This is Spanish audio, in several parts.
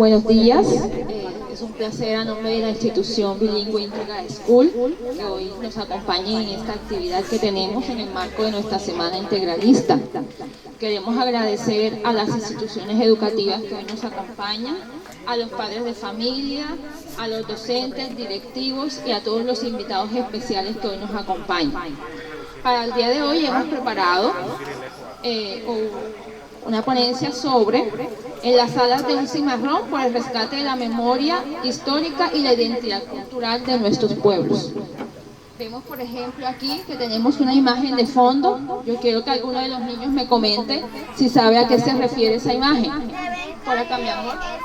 Buenos días, es un placer a nombre de la institución bilingüe Integral School que hoy nos acompañe en esta actividad que tenemos en el marco de nuestra Semana Integralista. Queremos agradecer a las instituciones educativas que hoy nos acompañan, a los padres de familia, a los docentes, directivos y a todos los invitados especiales que hoy nos acompañan. Para el día de hoy hemos preparado una ponencia sobre en las salas de un cimarrón por el rescate de la memoria histórica y la identidad cultural de nuestros pueblos. Vemos, por ejemplo, aquí que tenemos una imagen de fondo. Yo quiero que alguno de los niños me comente si sabe a qué se refiere esa imagen. Por acá, mi amor. La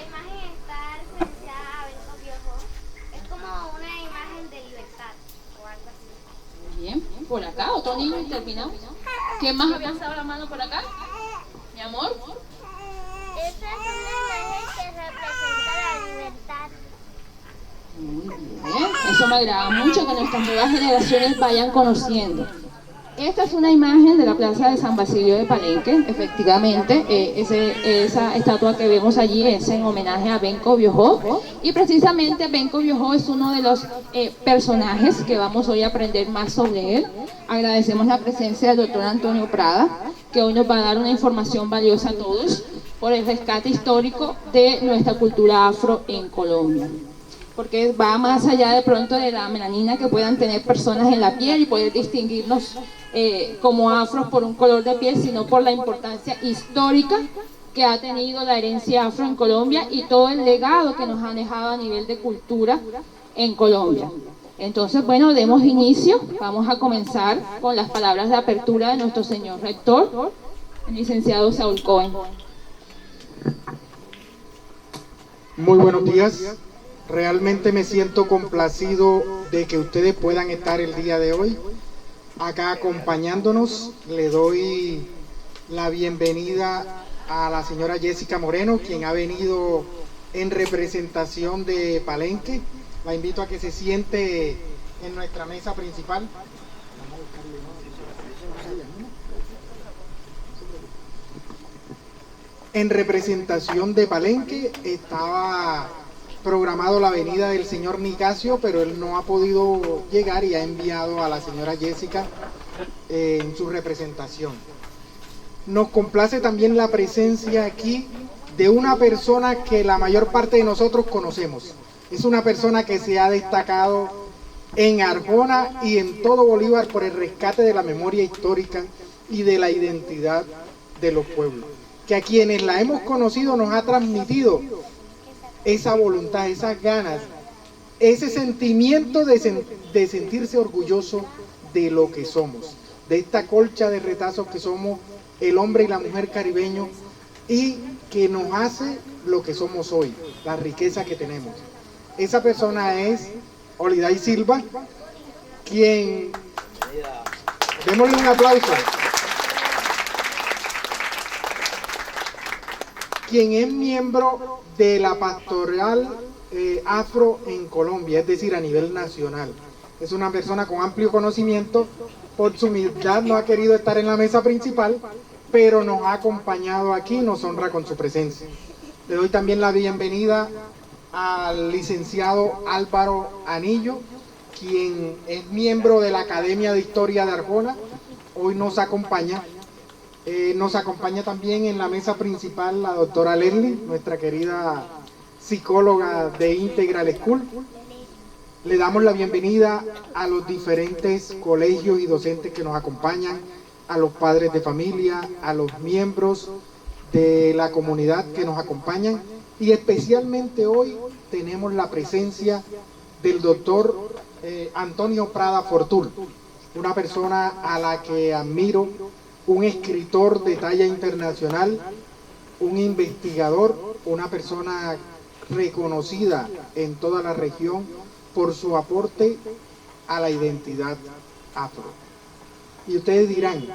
imagen está referenciada a Benco Viejo. Es como una imagen de libertad o algo así. Muy bien. Por acá, otro niño y terminamos. ¿Quién más había alzado la mano por acá? Mi amor. Esta es una imagen que representa la libertad. Muy bien. Eso me agrada mucho, que nuestras nuevas generaciones vayan conociendo. Esta es una imagen de la plaza de San Basilio de Palenque. Efectivamente, esa estatua que vemos allí es en homenaje a Benco Viejo. Y precisamente Benco Viejo es uno de los personajes que vamos hoy a aprender más sobre él. Agradecemos la presencia del doctor Antonio Prada, que hoy nos va a dar una información valiosa a todos por el rescate histórico de nuestra cultura afro en Colombia. Porque va más allá de pronto de la melanina que puedan tener personas en la piel y poder distinguirnos como afros por un color de piel, sino por la importancia histórica que ha tenido la herencia afro en Colombia y todo el legado que nos ha dejado a nivel de cultura en Colombia. Entonces, bueno, demos inicio. Vamos a comenzar con las palabras de apertura de nuestro señor rector, el licenciado Saúl Cohen. Muy buenos días. Realmente me siento complacido de que ustedes puedan estar el día de hoy acá acompañándonos. Le doy la bienvenida a la señora Jessica Moreno, quien ha venido en representación de Palenque. La invito a que se siente en nuestra mesa principal. En representación de Palenque estaba programado la venida del señor Nicasio, pero él no ha podido llegar y ha enviado a la señora Jessica en su representación. Nos complace también la presencia aquí de una persona que la mayor parte de nosotros conocemos. Es una persona que se ha destacado en Arjona y en todo Bolívar por el rescate de la memoria histórica y de la identidad de los pueblos, que a quienes la hemos conocido nos ha transmitido esa voluntad, esas ganas, ese sentimiento de sentirse orgulloso de lo que somos, de esta colcha de retazos que somos el hombre y la mujer caribeños y que nos hace lo que somos hoy, la riqueza que tenemos. Esa persona es Holiday Silva, quien, démosle un aplauso, quien es miembro de la pastoral afro en Colombia, es decir, a nivel nacional. Es una persona con amplio conocimiento. Por su humildad no ha querido estar en la mesa principal, pero nos ha acompañado aquí y nos honra con su presencia. Le doy también la bienvenida al licenciado Álvaro Anillo, quien es miembro de la Academia de Historia de Arjona. Hoy nos acompaña. Nos acompaña también en la mesa principal la doctora Leslie, nuestra querida psicóloga de Integral School. Le damos la bienvenida a los diferentes colegios y docentes que nos acompañan, a los padres de familia, a los miembros de la comunidad que nos acompañan, y especialmente hoy tenemos la presencia del doctor Antonio Prada Fortul, una persona a la que admiro, un escritor de talla internacional, un investigador, una persona reconocida en toda la región por su aporte a la identidad afro. Y ustedes dirán,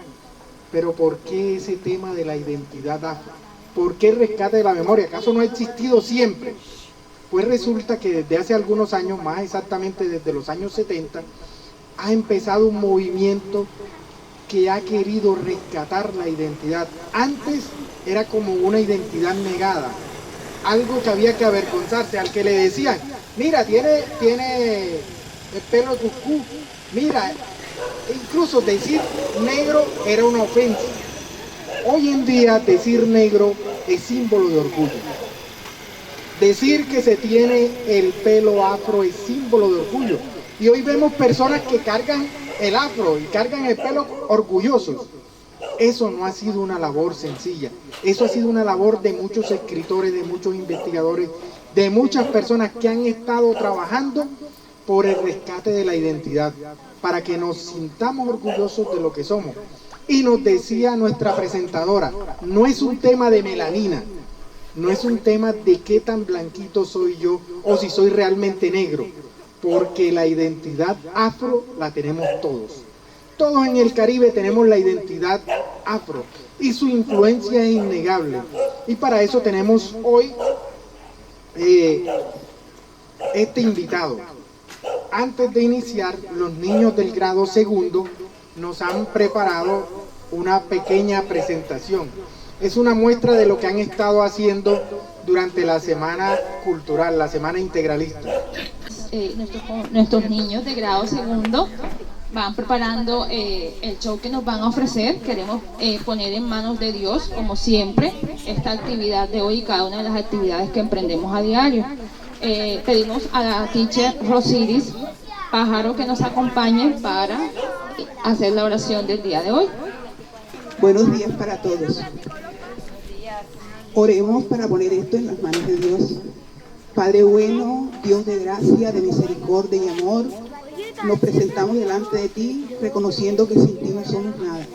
pero ¿por qué ese tema de la identidad afro? ¿Por qué el rescate de la memoria? ¿Acaso no ha existido siempre? Pues resulta que desde hace algunos años, más exactamente desde los años 70, ha empezado un movimiento que ha querido rescatar la identidad. Antes era como una identidad negada, algo que había que avergonzarse, al que le decían, mira, tiene el pelo de cucú, mira, incluso decir negro era una ofensa. Hoy en día decir negro es símbolo de orgullo. Decir que se tiene el pelo afro es símbolo de orgullo. Y hoy vemos personas que cargan el afro y cargan el pelo orgullosos. Eso no ha sido una labor sencilla. Eso ha sido una labor de muchos escritores, de muchos investigadores, de muchas personas que han estado trabajando por el rescate de la identidad, para que nos sintamos orgullosos de lo que somos. Y nos decía nuestra presentadora, no es un tema de melanina, no es un tema de qué tan blanquito soy yo o si soy realmente negro, porque la identidad afro la tenemos todos. Todos en el Caribe tenemos la identidad afro y su influencia es innegable. Y para eso tenemos hoy este invitado. Antes de iniciar, los niños del grado segundo nos han preparado una pequeña presentación. Es una muestra de lo que han estado haciendo durante la Semana Cultural, la Semana Integralista. Nuestros niños de grado segundo van preparando el show que nos van a ofrecer. Queremos poner en manos de Dios, como siempre, esta actividad de hoy y cada una de las actividades que emprendemos a diario. Pedimos a la teacher Rosiris Pájaro que nos acompañe para hacer la oración del día de hoy. Buenos días para todos. Oremos para poner esto en las manos de Dios. Padre bueno, Dios de gracia, de misericordia y amor, nos presentamos delante de ti, reconociendo que sin ti no somos nada,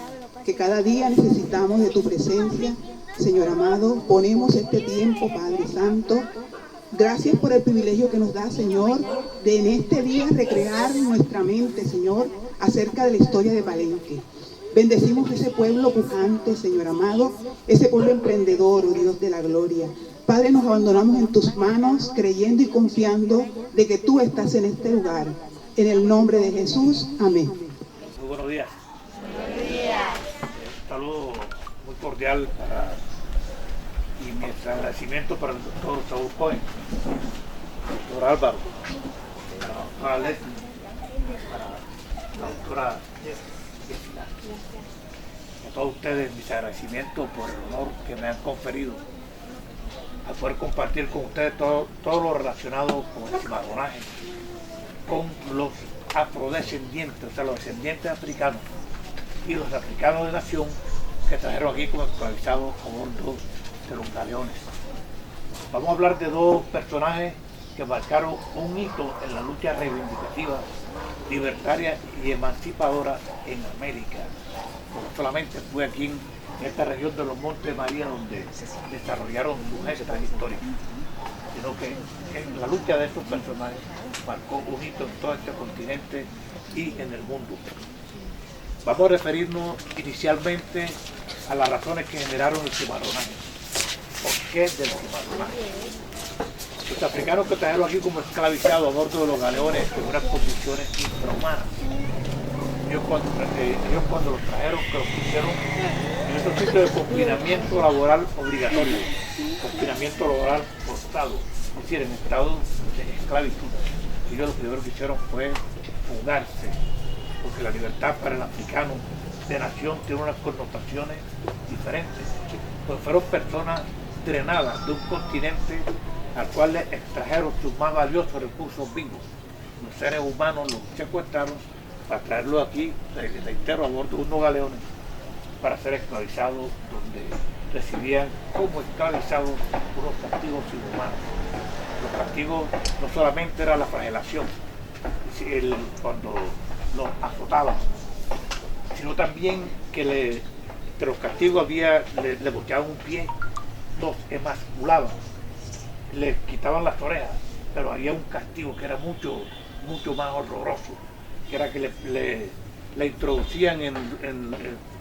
que cada día necesitamos de tu presencia. Señor amado, ponemos este tiempo, Padre Santo. Gracias por el privilegio que nos da, Señor, de en este día recrear nuestra mente, Señor, acerca de la historia de Palenque. Bendecimos ese pueblo pujante, Señor amado, ese pueblo emprendedor, oh Dios de la gloria. Padre, nos abandonamos en tus manos, creyendo y confiando de que tú estás en este lugar. En el nombre de Jesús, amén. Muy buenos días. Buenos días. Un saludo muy cordial y mi agradecimiento para el doctor Saúl Cohen, el doctor Álvaro, la doctora Leslie, para la doctora Jessica. A todos ustedes mis agradecimientos por el honor que me han conferido a poder compartir con ustedes todo lo relacionado con el cimarronaje, con los afrodescendientes, o sea, los descendientes africanos y los africanos de nación que trajeron aquí como esclavizados a bordo de los galeones. Vamos a hablar de dos personajes que marcaron un hito en la lucha reivindicativa, libertaria y emancipadora en América. No solamente fue aquí en esta región de los Montes María donde desarrollaron sus gestas históricas, sino que en la lucha de estos personajes marcó un hito en todo este continente y en el mundo. Vamos a referirnos inicialmente a las razones que generaron el cimarronaje. ¿Por qué del cimarronaje? Los africanos que trajeron aquí como esclavizados a bordo de los galeones en unas condiciones infrahumanas. Ellos cuando los trajeron, que los pusieron en estos sitios de confinamiento laboral obligatorio, confinamiento laboral forzado, es decir, en estado de esclavitud. Ellos lo primero que hicieron fue fugarse, porque la libertad para el africano de nación tiene unas connotaciones diferentes. Pues fueron personas drenadas de un continente al cual le extrajeron sus más valiosos recursos vivos. Los seres humanos los secuestraron para traerlos aquí, reitero, a bordo de unos galeones, para ser esclavizados, donde recibían como esclavizados unos castigos inhumanos. Los castigos no solamente era la flagelación, cuando los azotaban, sino también que entre los castigos le boteaban un pie, los emasculaban, les quitaban las orejas, pero había un castigo que era mucho más horroroso, que era que le introducían en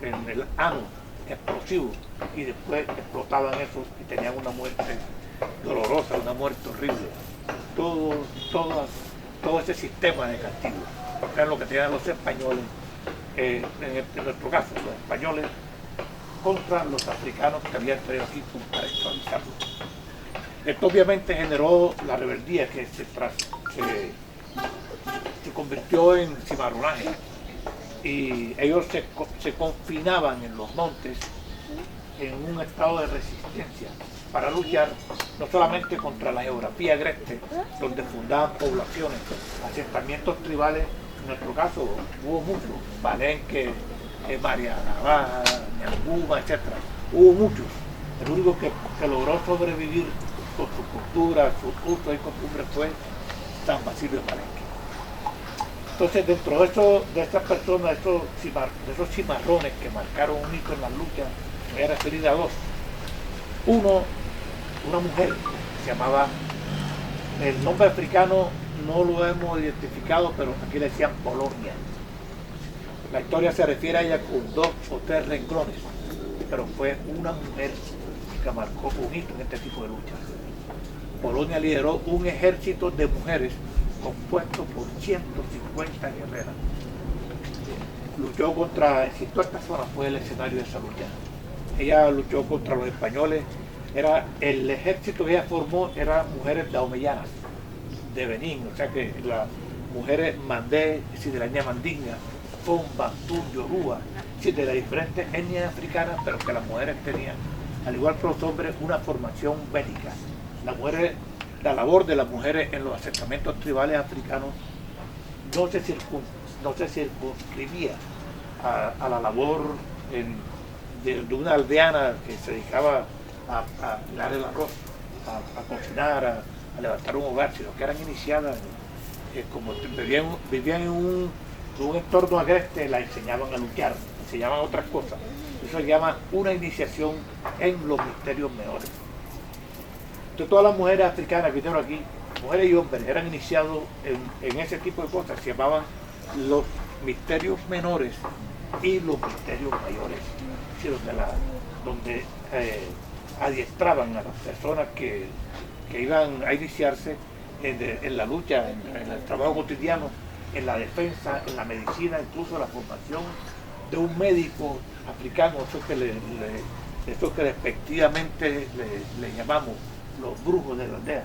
el ano explosivo y después explotaban eso y tenían una muerte dolorosa, una muerte horrible. Todo ese sistema de castigo, porque era lo que tenían los españoles, en nuestro caso, los españoles contra los africanos que habían traído aquí para esclavizarlos. Esto obviamente generó la rebeldía que se convirtió en cimarronaje, y ellos se confinaban en los montes en un estado de resistencia para luchar no solamente contra la geografía agreste, donde fundaban poblaciones, asentamientos tribales. En nuestro caso hubo muchos, Palenque, Mariana, Ñanguma, etc. Hubo muchos. El único que logró sobrevivir con su cultura, sus usos y costumbres fue San Basilio de Palenque. Entonces, dentro de estas personas, de esos cimarrones que marcaron un hito en la lucha, me voy a referir a dos. Uno, una mujer, se llamaba, el nombre africano no lo hemos identificado, pero aquí le decían Polonia. La historia se refiere a ella con 2 o 3 renglones, pero fue una mujer que marcó un hito en este tipo de lucha. Polonia lideró un ejército de mujeres compuesto por 150 guerreras. Luchó contra, toda esta zona fue el escenario de esa lucha. Ella luchó contra los españoles. El ejército que ella formó era mujeres daomeyanas de Benín, o sea que las mujeres mandé, de la etnia mandinga, Fomba, Yoruba, de las diferentes etnias africanas, pero que las mujeres tenían, al igual que los hombres, una formación bélica. La labor de las mujeres en los asentamientos tribales africanos no se circunscribía a la labor de una aldeana que se dedicaba a hilar el arroz, a cocinar, a levantar un hogar, sino que eran iniciadas, como vivían en un entorno agreste, la enseñaban a luchar, enseñaban otras cosas. Eso se llama una iniciación en los misterios menores. Entonces, todas las mujeres africanas que vinieron aquí, mujeres y hombres, eran iniciados en ese tipo de cosas. Se llamaban los misterios menores y los misterios mayores, ¿sí? donde adiestraban a las personas que iban a iniciarse en la lucha, en el trabajo cotidiano, en la defensa, en la medicina, incluso la formación de un médico africano, eso que despectivamente le llamamos los brujos de la aldea.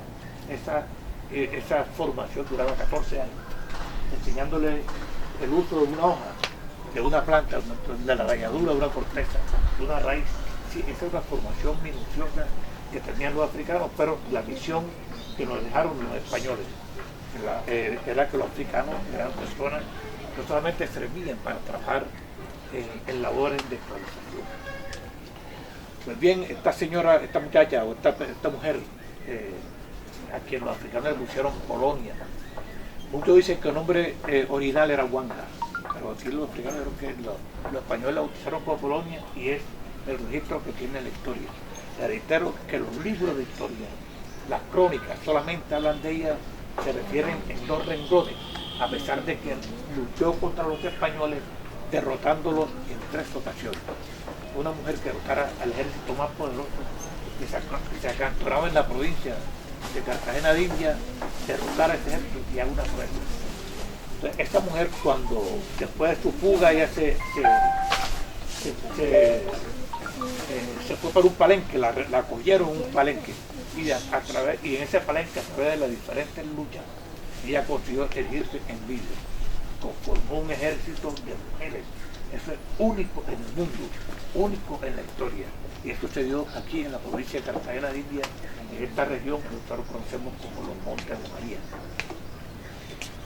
Esa formación duraba 14 años, enseñándole el uso de una hoja, de una planta, de la ralladura de una corteza, de una raíz. Sí, esa es una formación minuciosa que tenían los africanos, pero la visión que nos dejaron los españoles era que los africanos eran personas que no solamente servían para trabajar en labores de esclavización. Pues bien, esta muchacha o esta mujer, a quien los africanos le pusieron Polonia. Muchos dicen que el nombre original era Wanga, pero aquí los africanos dijeron que los españoles la bautizaron como Polonia, y es el registro que tiene la historia. Le reitero que los libros de historia, las crónicas, solamente hablan de ella, se refieren en 2 renglones, a pesar de que luchó contra los españoles, derrotándolos en 3 ocasiones. Una mujer que derrotara al ejército más poderoso que se acantonaba en la provincia de Cartagena de India, derrotar a ese ejército y haga una prueba. Entonces, esta mujer, cuando después de su fuga, ella se fue para un palenque, la acogieron en un palenque, y en ese palenque, a través de las diferentes luchas, ella consiguió erigirse en vida. Formó un ejército de mujeres. Eso es único en el mundo, único en la historia. Y esto se dio aquí en la provincia de Cartagena de India, en esta región que nosotros conocemos como los Montes de María.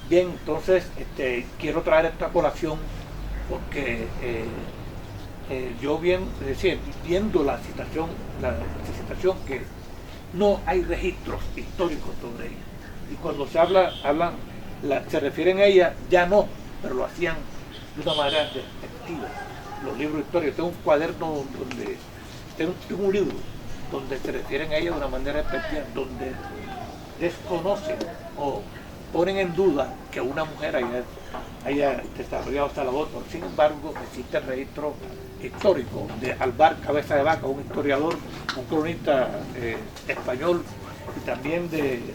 Bien, entonces quiero traer esta colación porque yo viendo la situación que no hay registros históricos sobre ella. Y cuando se se refieren a ella, ya no, pero lo hacían de una manera despectiva. Los libros históricos, tengo un cuaderno tengo un libro donde se refieren a ella de una manera despectiva, donde desconocen o ponen en duda que una mujer haya desarrollado esta labor. Pero sin embargo, existe el registro histórico de Alvar Cabeza de Vaca, un historiador, un cronista español, y también de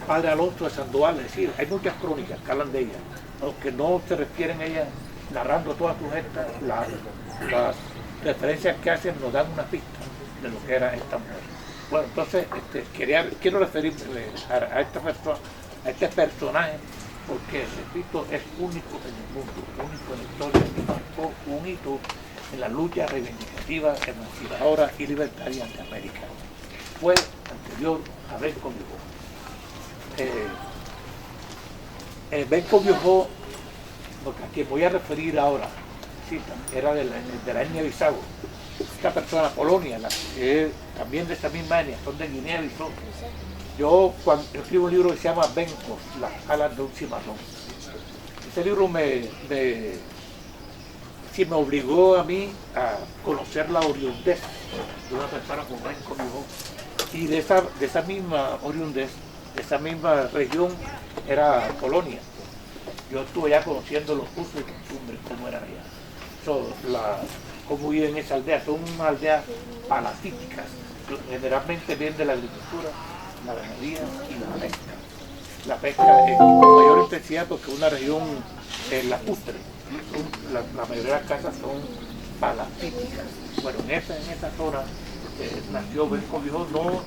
padre Alonso de Sandoval. Es decir, hay muchas crónicas que hablan de ella, aunque no se refieren a ella narrando todas sus gestas. Las referencias que hacen nos dan una pista de lo que era esta mujer. Bueno, entonces quiero referirme a esta persona, a este personaje, porque repito, es único en el mundo, único en la historia, y marcó un hito en la lucha reivindicativa, emancipadora y libertaria de América. Fue anterior a Benco Viejo. Benco Viejo, a quien voy a referir ahora, sí, era de la etnia Bissau. Esta persona, Polonia, también de esta misma etnia, son de Guinea-Bissau. Yo escribo un libro que se llama Benco, las alas de un cimarrón. Ese libro me obligó a mí a conocer la oriundez de una persona como Benco Viejo. Y de esa misma oriundez, de esa misma región, era Polonia. Yo estuve ya conociendo los usos y costumbres, cómo eran allá. Cómo viven en esa aldea. Son unas aldeas palacíticas, generalmente vienen de la agricultura, la ganadería y la pesca. La pesca con mayor intensidad porque es una región lacustre. La mayoría de las casas son palacíticas. Bueno, en esa zona nació Benco Viejo. No,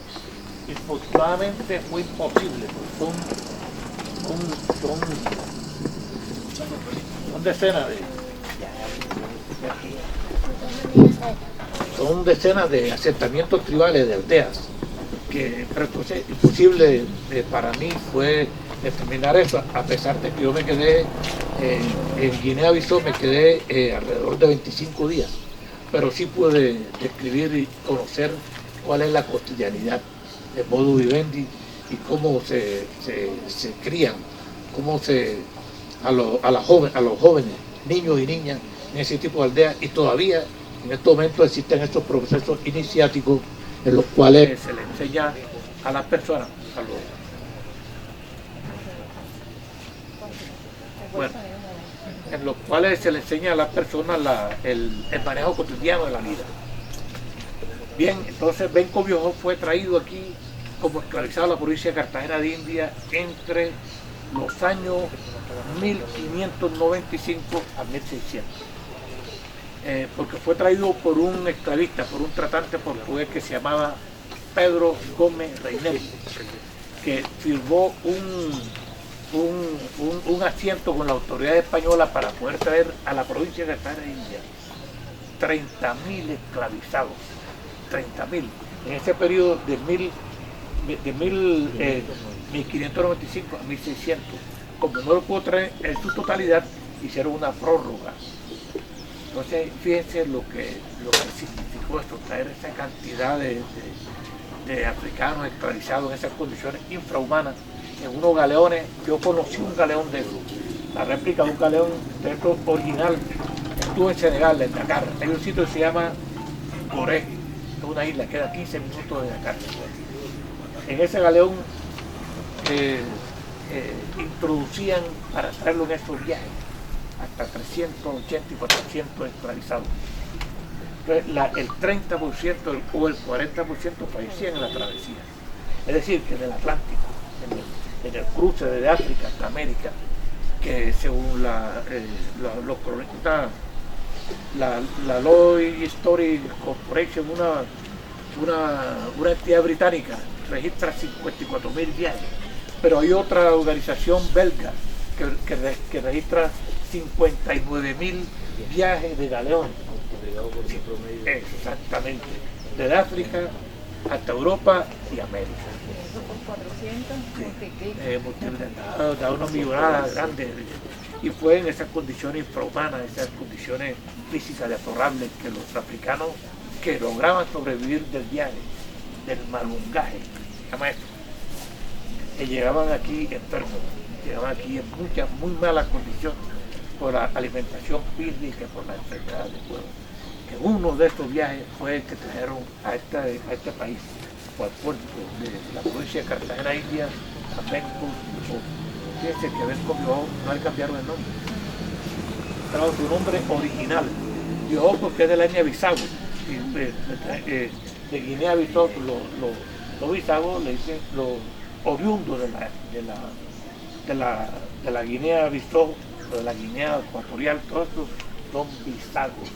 infortunadamente fue imposible, porque son decenas de asentamientos tribales, de aldeas, pero entonces imposible para mí fue determinar eso, a pesar de que yo me quedé en Guinea-Bissau, me quedé alrededor de 25 días, pero sí pude describir y conocer cuál es la cotidianidad, el modo vivendi y cómo se crían, cómo a los jóvenes, niños y niñas en ese tipo de aldeas, y todavía en estos momentos existen estos procesos iniciáticos en los cuales se le enseña a las personas, en los cuales se le enseña a las personas el manejo cotidiano de la vida. Bien, entonces Benco Viejo fue traído aquí como esclavizado a la provincia de Cartagena de India entre los años 1595 a 1600. Porque fue traído por un esclavista, por un tratante portugués que se llamaba Pedro Gómez Reinel, que firmó un asiento con la autoridad española para poder traer a la provincia de Cartagena de India 30.000 esclavizados, 30.000, en ese periodo de 1595 a 1600. Como no lo pudo traer en su totalidad, hicieron una prórroga. Entonces, fíjense lo que significó esto, traer esa cantidad de africanos esclavizados en esas condiciones infrahumanas, en unos galeones. Yo conocí un galeón de esos, la réplica de un galeón de esto original, estuvo en Senegal, en Dakar. Hay un sitio que se llama Gorée, es una isla, queda 15 minutos de Dakar. En ese galeón introducían para traerlo en esos viajes hasta 380 y 400 esclavizados. Entonces, el 30% o el 40% fallecían en la travesía. Es decir, que en el Atlántico, en el cruce desde África hasta América, que según los cronistas, la Law History Corporation, una entidad británica, registra 54.000 viajes, pero hay otra organización belga que registra 59.000 viajes de galeones. Exactamente, desde África hasta Europa y América. Da una millonada grande, y fue en esas condiciones infrahumanas, esas condiciones físicas deplorables, que los africanos que lograban sobrevivir del viaje, del malungaje, que llegaban aquí enfermos, llegaban aquí en muy malas condiciones por la alimentación física, por la enfermedad del pueblo. Que uno de estos viajes fue el que trajeron a este país, o al puerto de la provincia de Cartagena, India, a Benco Viejo. Fíjense que Benco Viejo no le cambiaron el nombre, trajo su nombre original, Viejo, porque es de la etnia Bissau, de Guinea-Bissau. Los bisagos le dicen los oriundos de la Guinea-Bissau, de la Guinea Ecuatorial, todos estos son bisagos.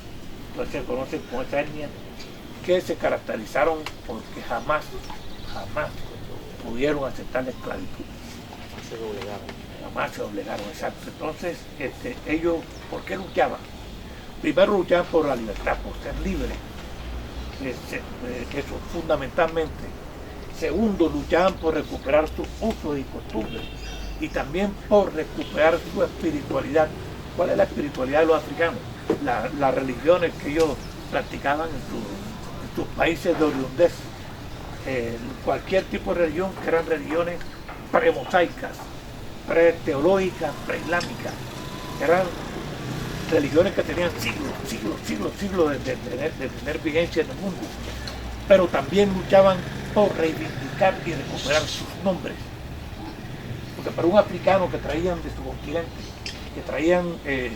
Entonces se conocen con esa etnia, que se caracterizaron porque jamás jamás pudieron aceptar la esclavitud. Jamás se doblegaron, exacto. Entonces, ellos, ¿por qué luchaban? Primero luchaban por la libertad, por ser libres. Eso fundamentalmente. Segundo, luchaban por recuperar sus usos y costumbres y también por recuperar su espiritualidad. ¿Cuál es la espiritualidad de los africanos? Las religiones que ellos practicaban en sus países de oriundez. Cualquier tipo de religión, que eran religiones premosaicas, preteológicas, preislámicas. Eran religiones que tenían siglos de tener vigencia en el mundo. Pero también luchaban por reivindicar y recuperar sus nombres. Porque para un africano que traían de su continente, que traían de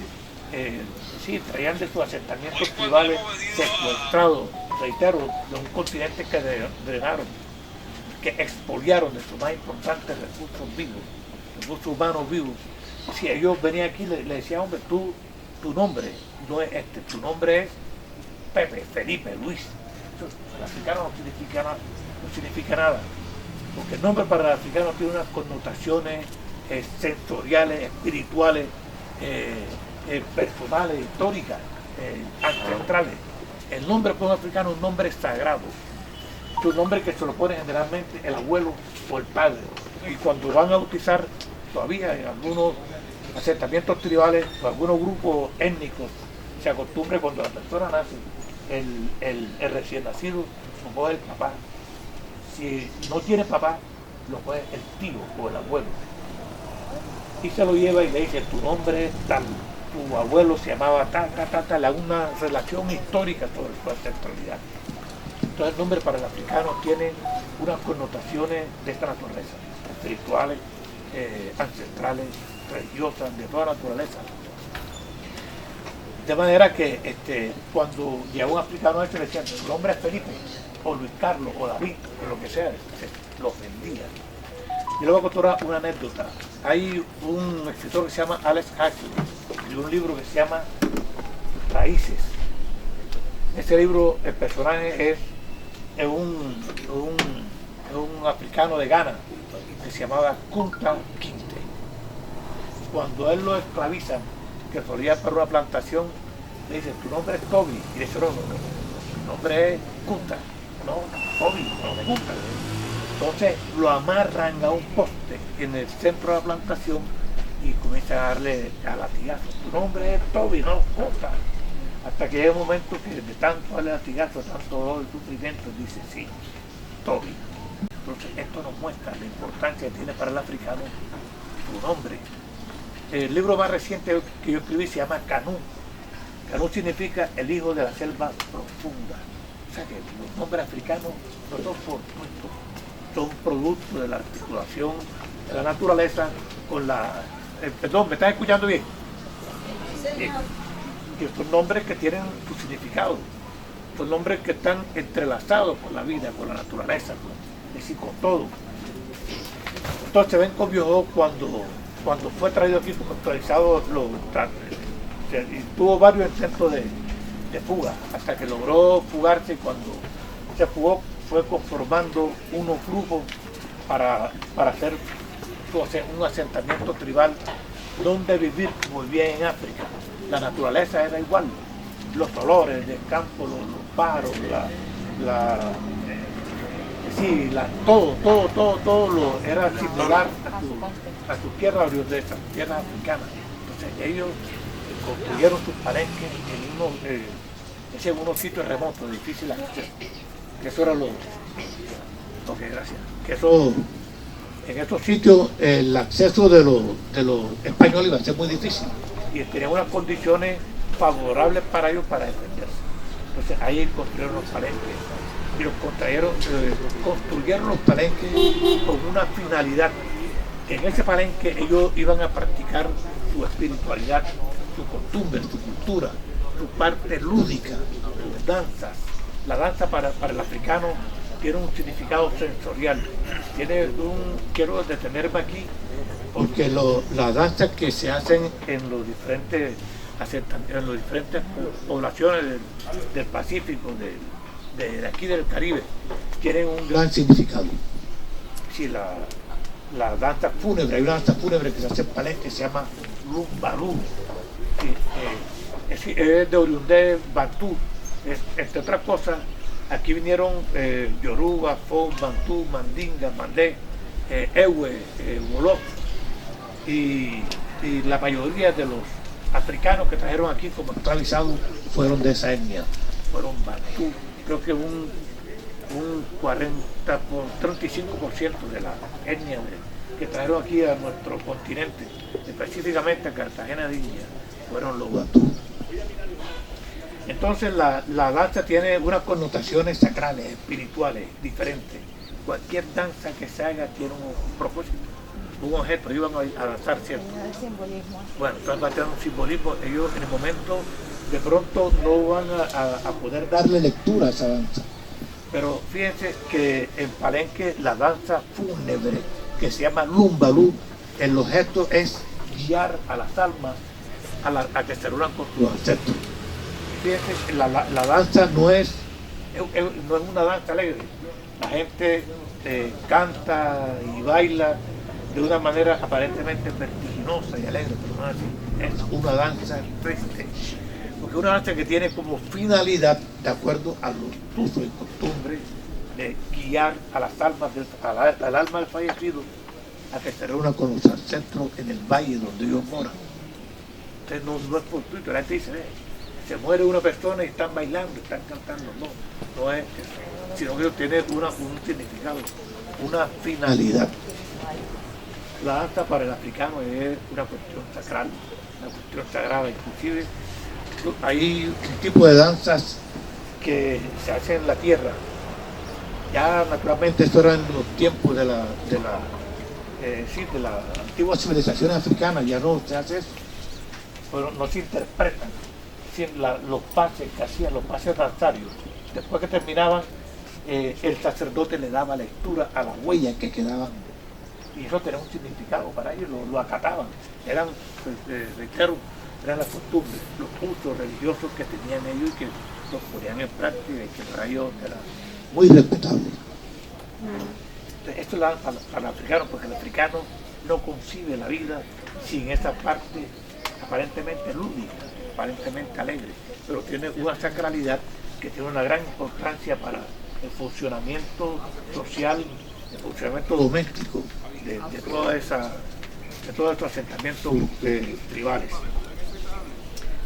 sus asentamientos tribales secuestrados, reitero, de un continente que drenaron, que expoliaron de sus más importantes recursos vivos, recursos humanos vivos. Si ellos venían aquí, le decían, hombre, tu nombre no es este, tu nombre es Pepe, Felipe, Luis. Eso, el africano no significa nada, porque el nombre para el africano tiene unas connotaciones sensoriales, espirituales, personales, históricas, ancestrales. El nombre para un africano es un nombre sagrado. Es un nombre que se lo pone generalmente el abuelo o el padre. Y cuando van a bautizar, todavía en algunos asentamientos tribales o algunos grupos étnicos, se acostumbra cuando la persona nace, el recién nacido lo coge el papá. Si no tiene papá, lo coge el tío o el abuelo. Y se lo lleva y le dice, tu nombre es tal, tu abuelo se llamaba tal, le da una relación histórica sobre su ancestralidad. Entonces el nombre para el africano tiene unas connotaciones de esta naturaleza, espirituales, ancestrales, religiosas, de toda naturaleza. De manera que cuando llegó un africano a le decían, tu nombre es Felipe, o Luis Carlos, o David, o lo que sea, lo ofendía. Yo le voy a contar una anécdota. Hay un escritor que se llama Alex Haley, y un libro que se llama Raíces. En ese libro el personaje es un africano de Ghana que se llamaba Kunta Kinte. Cuando él lo esclavizan, que solía para una plantación, le dicen, tu nombre es Toby, y le dice, no, tu nombre es Kunta, no, Toby, no, Kunta. Entonces lo amarran a un poste en el centro de la plantación y comienzan a darle a latigazos. Tu nombre es Toby, no, Kunta. Hasta que llega un momento que de tanto darle latigazos, tanto dolor y sufrimiento, dice, sí, Toby. Entonces esto nos muestra la importancia que tiene para el africano su nombre. El libro más reciente que yo escribí se llama Canú. Canú significa el hijo de la selva profunda. O sea que los nombres africanos no son fortuitos, son producto de la articulación de la naturaleza con la... perdón, ¿me están escuchando bien? Que son nombres que tienen su significado. Son nombres que están entrelazados con la vida, con la naturaleza, es decir, con todo. Entonces ven con Biojó cuando fue traído aquí, actualizado, y tuvo varios intentos de fuga, hasta que logró fugarse, y cuando se fugó fue conformando unos grupos para hacer un asentamiento tribal donde vivir muy bien en África. La naturaleza era igual, los olores del campo, los pájaros, todo era similar a sus tierras oriundesas, tierras africanas. Entonces ellos construyeron sus palenques en unos sitios remotos, difíciles de acceso. Que eso era gracias. Que eso, en estos sitios el acceso de los españoles iba a ser muy difícil y tenían unas condiciones favorables para ellos para defenderse. Entonces ahí construyeron los palenques y construyeron los palenques con una finalidad. En ese palenque ellos iban a practicar su espiritualidad, su costumbre, su cultura, su parte lúdica, sus danzas. La danza para el africano tiene un significado sensorial. Quiero detenerme aquí, porque las danzas que se hacen en los diferentes poblaciones del Pacífico, de aquí del Caribe, tienen un gran significado. si la danza fúnebre, hay una danza fúnebre que se hace en Palenque que se llama Lumbalú, es de oriunde Bantú, entre otras cosas. Aquí vinieron Yoruba, Fon, Bantú, Mandinga, Mandé, Ewe, Wolof, y la mayoría de los africanos que trajeron aquí como esclavizados fueron de esa etnia, fueron Bantú. Creo que un 35% de la etnia que trajeron aquí a nuestro continente, específicamente a Cartagena de Indias, fueron los Bantú. Entonces la danza tiene unas connotaciones sacrales, espirituales, diferentes. Cualquier danza que se haga tiene un propósito, un objeto. Ellos van a danzar, ¿cierto? Bueno, entonces va a tener un simbolismo. Ellos en el momento de pronto no van a poder darle lectura a esa danza. Pero fíjense que en Palenque la danza fúnebre, que se llama Lumbalú, el objeto es guiar a las almas a que se reúnan con sus ancestros. Fíjense, la danza no es una danza alegre. La gente canta y baila de una manera aparentemente vertiginosa y alegre, pero no es así. Es una danza triste, porque es una danza que tiene como finalidad, de acuerdo a los usos y costumbres, de guiar a las almas al alma del fallecido a que se reúna con los ancestros en el valle donde ellos moran. Entonces no es fortuito. La gente dice, se muere una persona y están bailando, están cantando. No es eso, sino que tiene un significado, una finalidad. La danza para el africano es una cuestión sacral, una cuestión sagrada. Inclusive hay un tipo de danzas que se hacen en la tierra. Ya naturalmente esto era en los tiempos de la antigua civilización africana, ya no se hace eso, pero no se interpretan. Los pases que hacían, los pases danzarios, después que terminaban, el sacerdote le daba lectura a las huellas que quedaban, y eso tenía un significado para ellos, lo acataban. Eran, reitero, eran las costumbres, los usos religiosos que tenían ellos y que los ponían en práctica y que para ellos era muy respetable. Entonces, esto es para el africano, porque el africano no concibe la vida sin esa parte aparentemente lúdica, aparentemente alegre, pero tiene una sacralidad que tiene una gran importancia para el funcionamiento social, el funcionamiento doméstico de todos estos asentamientos tribales.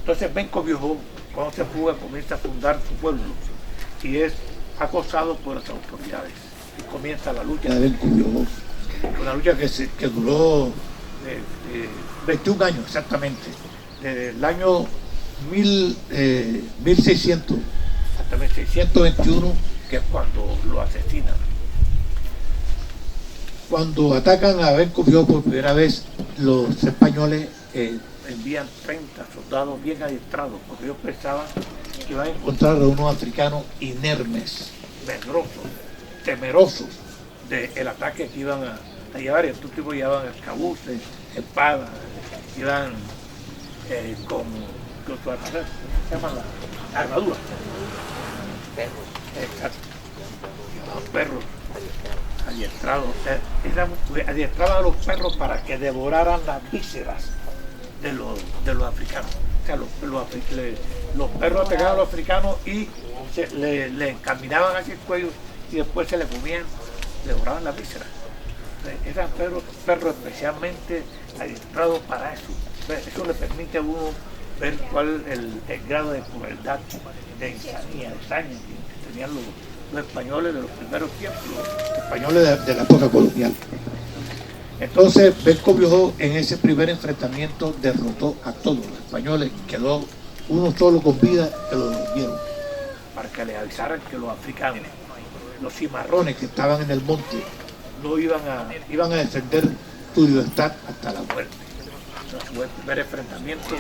Entonces Benco Viejo, cuando se fuga, comienza a fundar su pueblo y es acosado por las autoridades. Y comienza la lucha de Benco Viejo, una lucha que duró 21 años exactamente, desde el año 1600 hasta 1621, que es cuando lo asesinan. Cuando atacan a Benco Viejo por primera vez, los españoles envían 30 soldados bien adiestrados, porque ellos pensaban que iban a encontrar a unos africanos inermes, medrosos, temerosos del ataque que iban a llevar. Y estos tipos llevaban arcabuces, espadas, iban con su armadura, se llama la armadura. Perros, exacto. Llevaban perros adiestrados. Adiestraban a los perros para que devoraran las vísceras de los africanos. O sea, los perros atacaban a los africanos y le encaminaban hacia el cuello y después se le comían, devoraban las vísceras. Eran perros especialmente adiestrados para eso. Eso le permite a uno ver cuál es el grado de crueldad, de insanía, de saña que tenían los españoles de los primeros tiempos, los españoles de la época colonial. Entonces Benco Viejo en ese primer enfrentamiento derrotó a todos los españoles, quedó uno solo con vida que lo durmieron, para que le avisaran que los africanos, los cimarrones que estaban en el monte, no iban a defender su libertad hasta la muerte. Entonces fue el primer enfrentamiento.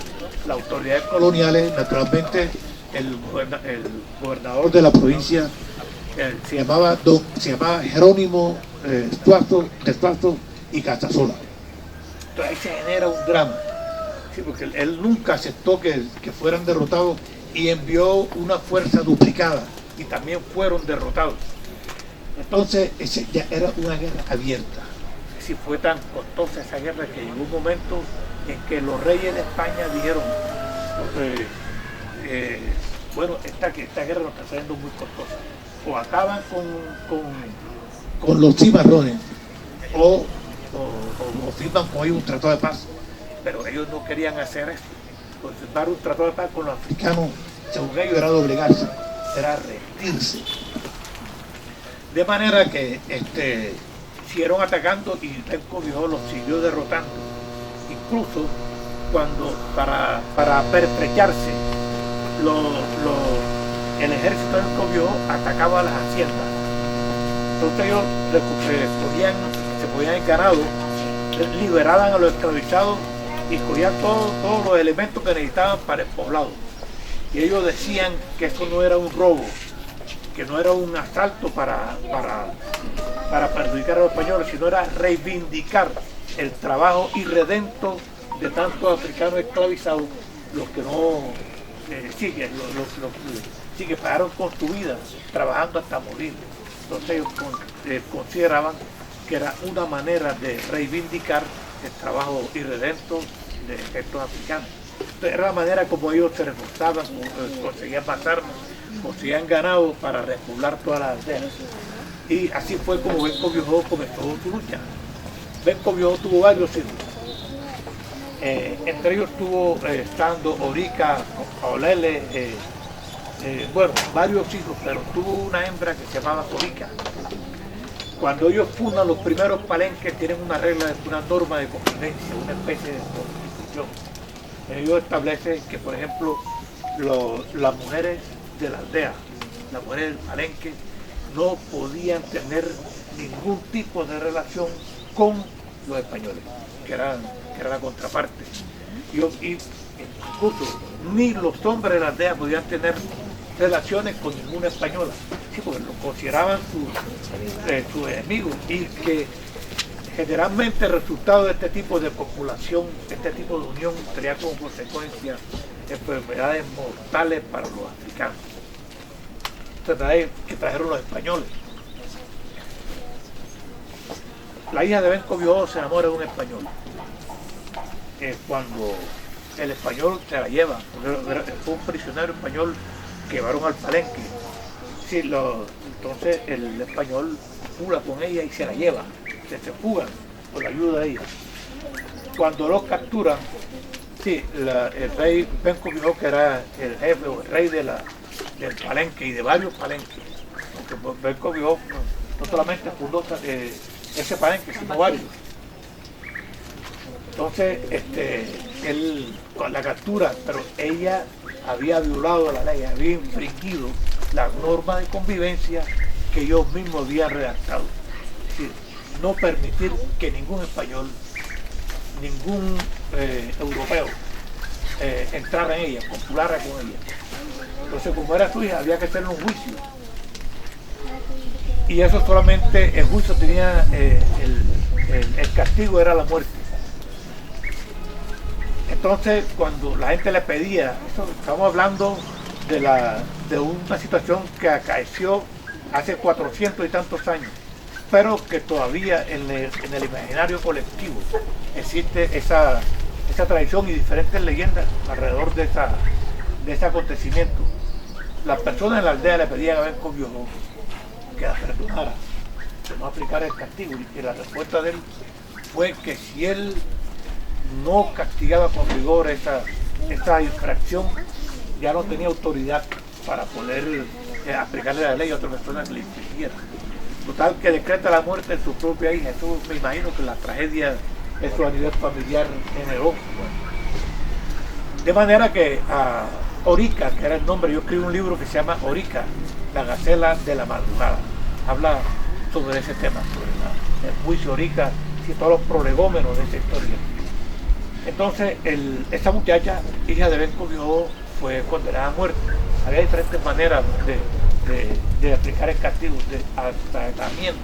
Las autoridades coloniales, naturalmente, el gobernador de la provincia se llamaba Jerónimo Estuardo y Casasola. Entonces ahí se genera un drama, ¿sí? Porque él nunca aceptó que fueran derrotados y envió una fuerza duplicada y también fueron derrotados. Entonces ya era una guerra abierta. Sí, fue tan costosa esa guerra que llegó un momento en que los reyes de España dijeron, bueno, esta guerra nos está saliendo muy costosa. O acaban con los cimarrones o firman con ellos un tratado de paz. Pero ellos no querían hacer esto. Pues firmar un tratado de paz con los africanos, según ellos, era doblegarse, era rendirse. De manera que siguieron atacando y Benco Viejo los siguió derrotando. Incluso cuando para pertrecharse el ejército de Benco Viejo atacaba a las haciendas. Entonces ellos se podían el ganado, liberaban a los esclavizados y cogían todos los elementos que necesitaban para el poblado. Y ellos decían que eso no era un robo, que no era un asalto para perjudicar a los españoles, sino era reivindicar el trabajo irredento de tantos africanos esclavizados, los que no que pagaron con su vida trabajando hasta morir. Entonces ellos consideraban que era una manera de reivindicar el trabajo irredento de estos africanos. Entonces era la manera como ellos se reforzaban, conseguían más armas, conseguían ganado para repoblar todas las aldeas. Y así fue como Benco Viejo comenzó su lucha. Benco Viejo tuvo varios hijos. Entre ellos estuvo estando Orica, Olele, bueno, varios hijos, pero tuvo una hembra que se llamaba Orica. Cuando ellos fundan los primeros palenques, tienen una norma de convivencia, una especie de constitución. Ellos establecen que, por ejemplo, las mujeres de la aldea, las mujeres del palenque, no podían tener ningún tipo de relación con los españoles, que era la contraparte. Y incluso ni los hombres de la aldea podían tener relaciones con ninguna española, sí, porque lo consideraban sus enemigos, y que generalmente el resultado de este tipo de populación, este tipo de unión, traía como consecuencia enfermedades mortales para los africanos, enfermedades que trajeron los españoles. La hija de Benco Viejo se enamora de un español. Cuando el español se la lleva, fue un prisionero español que llevaron al palenque. Sí, entonces el español fula con ella y se la lleva, se fugan por la ayuda de ella. Cuando los capturan, sí, el rey Benco Viejo, que era el jefe o el rey del palenque y de varios palenques, porque Benco Viejo no solamente fundó ese palenque, sino varios. Entonces, él con la captura, pero ella había violado la ley, había infringido las normas de convivencia que ellos mismos habían redactado. Es decir, no permitir que ningún español, ningún europeo entrara en ella, copulara con ella. Entonces, como era su hija, había que hacerle un juicio. Y eso solamente, el juicio tenía, el castigo era la muerte. Entonces, cuando la gente le pedía, estamos hablando de una situación que acaeció hace 400 y tantos años, pero que todavía en el imaginario colectivo existe esa tradición y diferentes leyendas alrededor de ese acontecimiento. Las personas en la aldea le pedían a Benco Viejo que la perdonara, que no aplicara el castigo, y la respuesta de él fue que si él no castigaba con rigor esa infracción, ya no tenía autoridad para poder aplicarle la ley a otra persona que le infringiera. Total, que decreta la muerte de su propia hija. Eso me imagino que la tragedia, eso a nivel familiar generó. De manera que a Orica, que era el nombre, yo escribí un libro que se llama Orica, la gacela de la madrugada. Habla sobre ese tema, sobre el juicio Orica y todos los prolegómenos de esa historia. Entonces, esta muchacha, hija de Benco Viejo, fue condenada a muerte. Había diferentes maneras de aplicar el castigo, de tratamiento.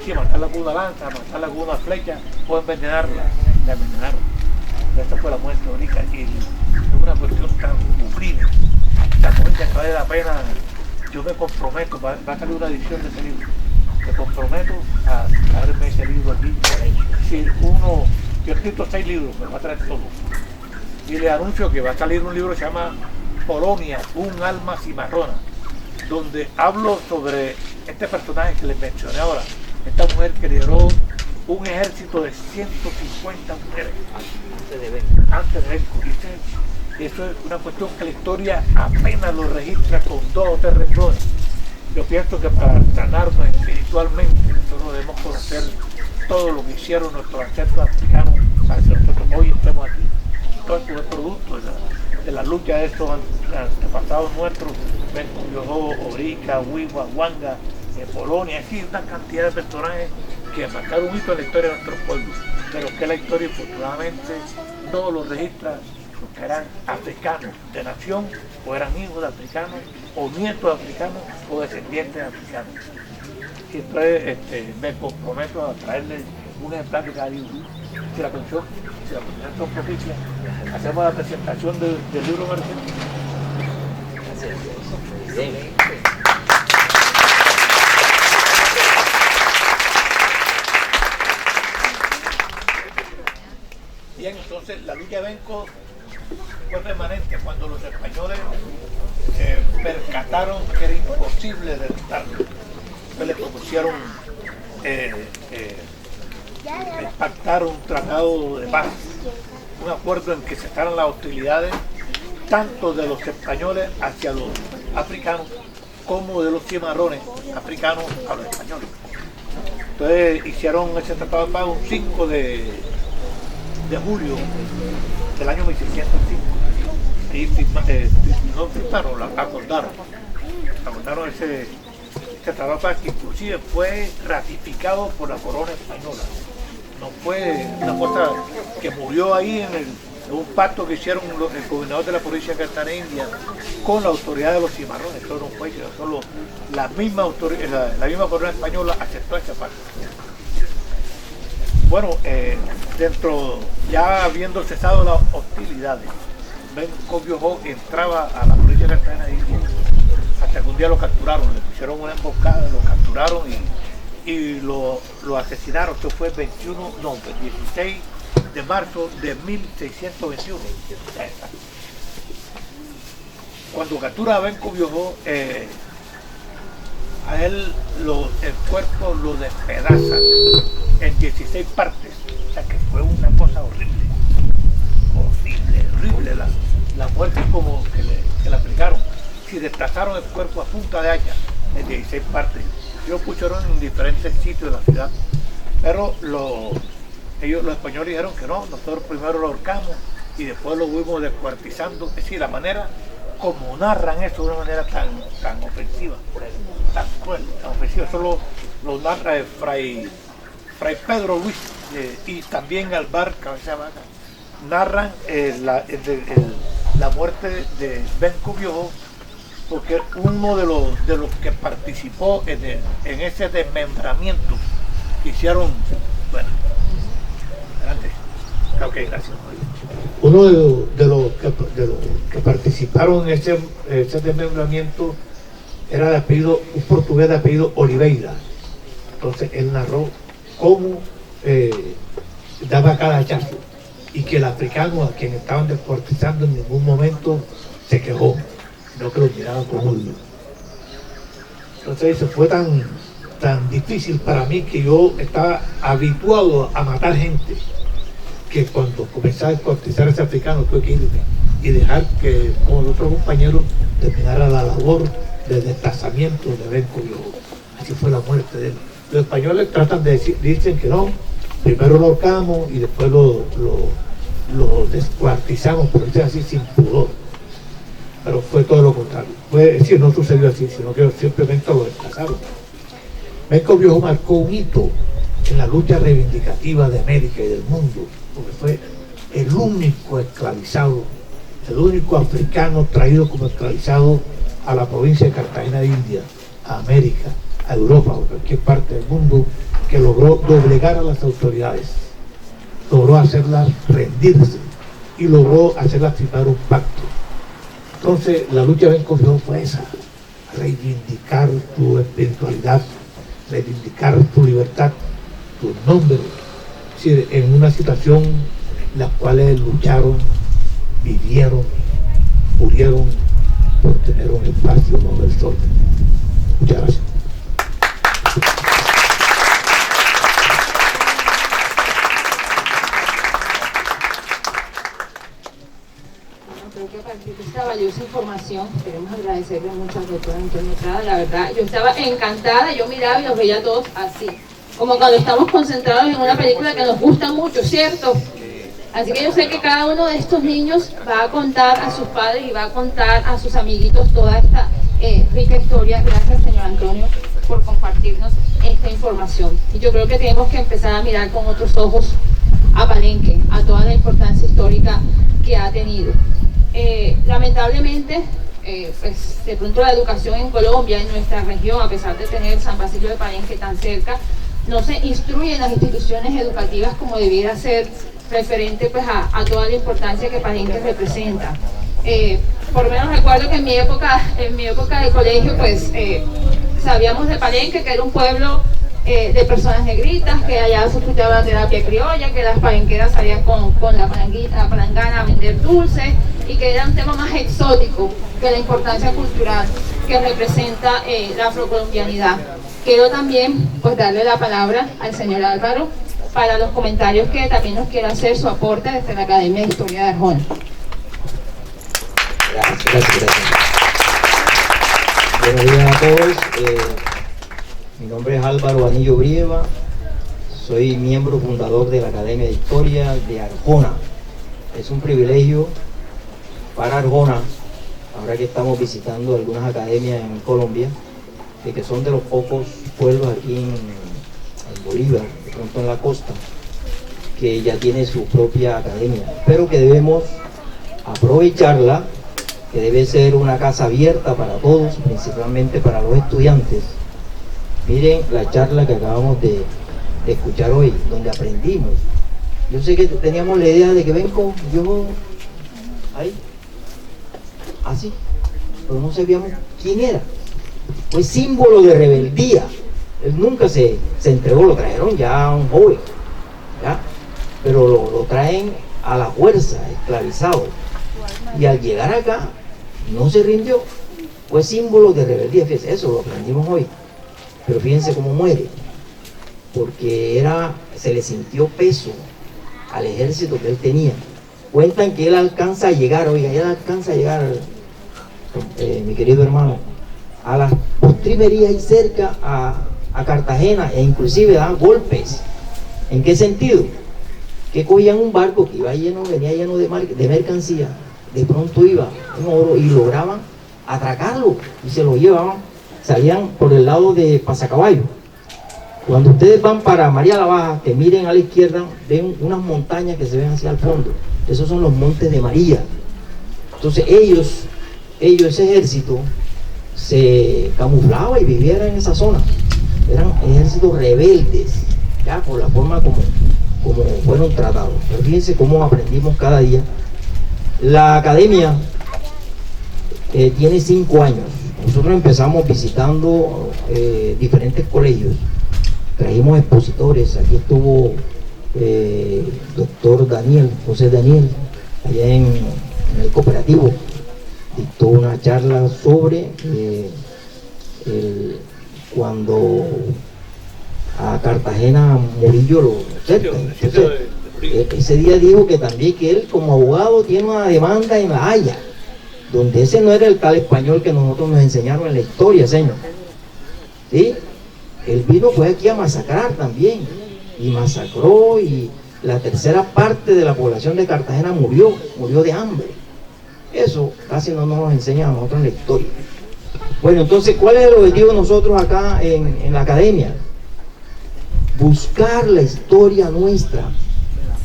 Sí, matarla con una lanza, matarla con una flecha, o envenenarla. La envenenaron. Esta fue la muerte de Orica, y es una cuestión tan sufrida, tan bonita, que vale la pena yo me comprometo, va a salir una edición de ese libro, me comprometo a traerme ese libro aquí. Si yo he escrito 6 libros, me va a traer todos. Y le anuncio que va a salir un libro que se llama Polonia, un alma cimarrona, donde hablo sobre este personaje que les mencioné ahora, esta mujer que lideró un ejército de 150 mujeres antes de Benko. Eso es una cuestión que la historia apenas lo registra con 2 o 3 renglones. Yo pienso que para sanarnos espiritualmente nosotros debemos conocer todo lo que hicieron nuestros ancestros africanos para que nosotros hoy estemos aquí. Todo esto es producto de la lucha de estos antepasados nuestros, Benko Biojó, Orica, Wiwa, Wanga, Polonia, aquí una cantidad de personajes que marcaron un hito en la historia de nuestros pueblos, pero que la historia infortunadamente no lo registra los que eran africanos de nación, o eran hijos de africanos, o nietos de africanos, o descendientes de africanos. Y entonces me comprometo a traerles un ejemplar de cada libro. Si la condición son propicias, hacemos la presentación del libro emergente. Bien, entonces la lucha de Benko fue permanente cuando los españoles se percataron que era imposible derrotarlo. Entonces le propusieron pactar un tratado de paz, un acuerdo en que cesaran las hostilidades tanto de los españoles hacia los africanos como de los cimarrones africanos a los españoles. Entonces hicieron ese tratado de paz un 5 de julio del año 1605. Y no firmaron, acordaron ese tratado de paz, que inclusive fue ratificado por la corona española. No fue una cosa que murió ahí en un pacto que hicieron el gobernador de la provincia de Cartagena India con la autoridad de los cimarrones. Eso no fue, solo la misma corona española aceptó ese pacto. Bueno, ya habiendo cesado las hostilidades, Benko Biojó entraba a la provincia de Cartagena India, hasta que un día lo capturaron, le pusieron una emboscada, lo capturaron y lo asesinaron. Esto fue 16 de marzo de 1621. Cuando captura a Benko Biojó, a él el cuerpo lo despedazan en 16 partes, o sea que fue una cosa horrible la muerte como que le aplicaron. Si desplazaron el cuerpo a punta de hacha en 16 partes, lo pusieron en diferentes sitios de la ciudad, pero los españoles dijeron que no, nosotros primero lo ahorcamos y después lo fuimos descuartizando. Es decir, la manera como narran eso de una manera tan ofensiva, tan cruel, tan ofensiva. Eso lo narra Fray Pedro Luis y también Alvar Cabeza de Vaca. Narran la muerte de Benko Biojó, porque uno de los que participó en ese desmembramiento que hicieron. Bueno, adelante. Ok, gracias. Uno de los que participaron en ese desmembramiento era de apellido, un portugués de apellido Oliveira. Entonces él narró cómo daba cada hachazo y que el africano a quien estaban descuartizando en ningún momento se quejó, sino que lo miraban con odio. Entonces eso fue tan difícil para mí, que yo estaba habituado a matar gente, que cuando comencé a descuartizar a ese africano tuve que irme y dejar que con otros compañeros terminara la labor de desplazamiento de Benko Biojó. Así fue la muerte de él. Los españoles tratan de dicen que no, primero lo ahorcamos y después lo descuartizamos, pero es así sin pudor. Pero fue todo lo contrario. Es decir, no sucedió así, sino que simplemente lo desplazaron. Benko Biojó marcó un hito en la lucha reivindicativa de América y del mundo, porque fue el único esclavizado, el único africano traído como esclavizado a la provincia de Cartagena de India, a América, a Europa o cualquier parte del mundo, que logró doblegar a las autoridades, logró hacerlas rendirse y logró hacerlas firmar un pacto. Entonces la lucha de Benko Biojó fue esa, reivindicar tu espiritualidad, reivindicar tu libertad, tu nombre, es decir, en una situación en la cual lucharon, vivieron, murieron por tener un espacio donde el sol. Muchas gracias. Creo que a partir de esta valiosa información queremos agradecerle mucho al doctor Antonio Estrada. La verdad, yo estaba encantada, yo miraba y los veía a todos así, como cuando estamos concentrados en una película que nos gusta mucho, ¿cierto? Así que yo sé que cada uno de estos niños va a contar a sus padres y va a contar a sus amiguitos toda esta rica historia. Gracias, señor Antonio, por compartirnos esta información. Y yo creo que tenemos que empezar a mirar con otros ojos a Palenque, a toda la importancia histórica que ha tenido. Lamentablemente, pues de pronto la educación en Colombia, en nuestra región, a pesar de tener San Basilio de Palenque tan cerca, no se instruye en las instituciones educativas como debiera ser, referente pues a toda la importancia que Palenque representa. Por lo menos recuerdo que en mi época de colegio, pues sabíamos de Palenque, que era un pueblo de personas negritas, que allá se escuchaba la terapia criolla, que las palenqueras salían con la palangana a vender dulces, y que era un tema más exótico que la importancia cultural que representa la afrocolombianidad. Quiero también pues darle la palabra al señor Álvaro para los comentarios que también nos quiera hacer su aporte desde la Academia de Historia de Arjona. Gracias. Buenos días a todos. Mi nombre es Álvaro Anillo Brieva. Soy miembro fundador de la Academia de Historia de Arjona. Es un privilegio para Arjona, ahora que estamos visitando algunas academias en Colombia, que son de los pocos pueblos aquí en Bolívar, de pronto en la costa, que ya tiene su propia academia, pero que debemos aprovecharla, que debe ser una casa abierta para todos, principalmente para los estudiantes. Miren la charla que acabamos de escuchar hoy, donde aprendimos. Yo sé que teníamos la idea de que vengo yo ahí, así, pero no sabíamos quién era. Fue símbolo de rebeldía. Él nunca se entregó, lo trajeron ya a un joven, ¿ya? Pero lo traen a la fuerza, esclavizado. Y al llegar acá, no se rindió. Fue símbolo de rebeldía, fíjense, eso lo aprendimos hoy. Pero fíjense cómo muere, porque se le sintió peso al ejército que él tenía. Cuentan que él alcanza a llegar, mi querido hermano, a las postrimerías y cerca a Cartagena, e inclusive daban golpes. ¿En qué sentido? Que cogían un barco que venía lleno de mercancía, de pronto iba en oro y lograban atracarlo y se lo llevaban, salían por el lado de Pasacaballo. Cuando ustedes van para María la Baja, que miren a la izquierda, ven unas montañas que se ven hacia el fondo. Esos son los montes de María. Entonces ese ejército se camuflaba y viviera en esa zona. Eran ejércitos rebeldes, ya por la forma como fueron tratados. Pero fíjense cómo aprendimos cada día. La academia tiene 5 años. Nosotros empezamos visitando diferentes colegios. Trajimos expositores. Aquí estuvo doctor José Daniel, allá en el cooperativo. Dictó una charla sobre cuando a Cartagena Murillo lo cerca. Entonces, ese día dijo que también que él como abogado tiene una demanda en La Haya, donde ese no era el tal español que nosotros nos enseñaron en la historia, señor. ¿Sí? Él vino fue aquí a masacrar también, y masacró, y la tercera parte de la población de Cartagena murió de hambre. Eso casi no nos enseñan a nosotros en la historia. Bueno, entonces, ¿cuál es el objetivo de nosotros acá en la academia? Buscar la historia nuestra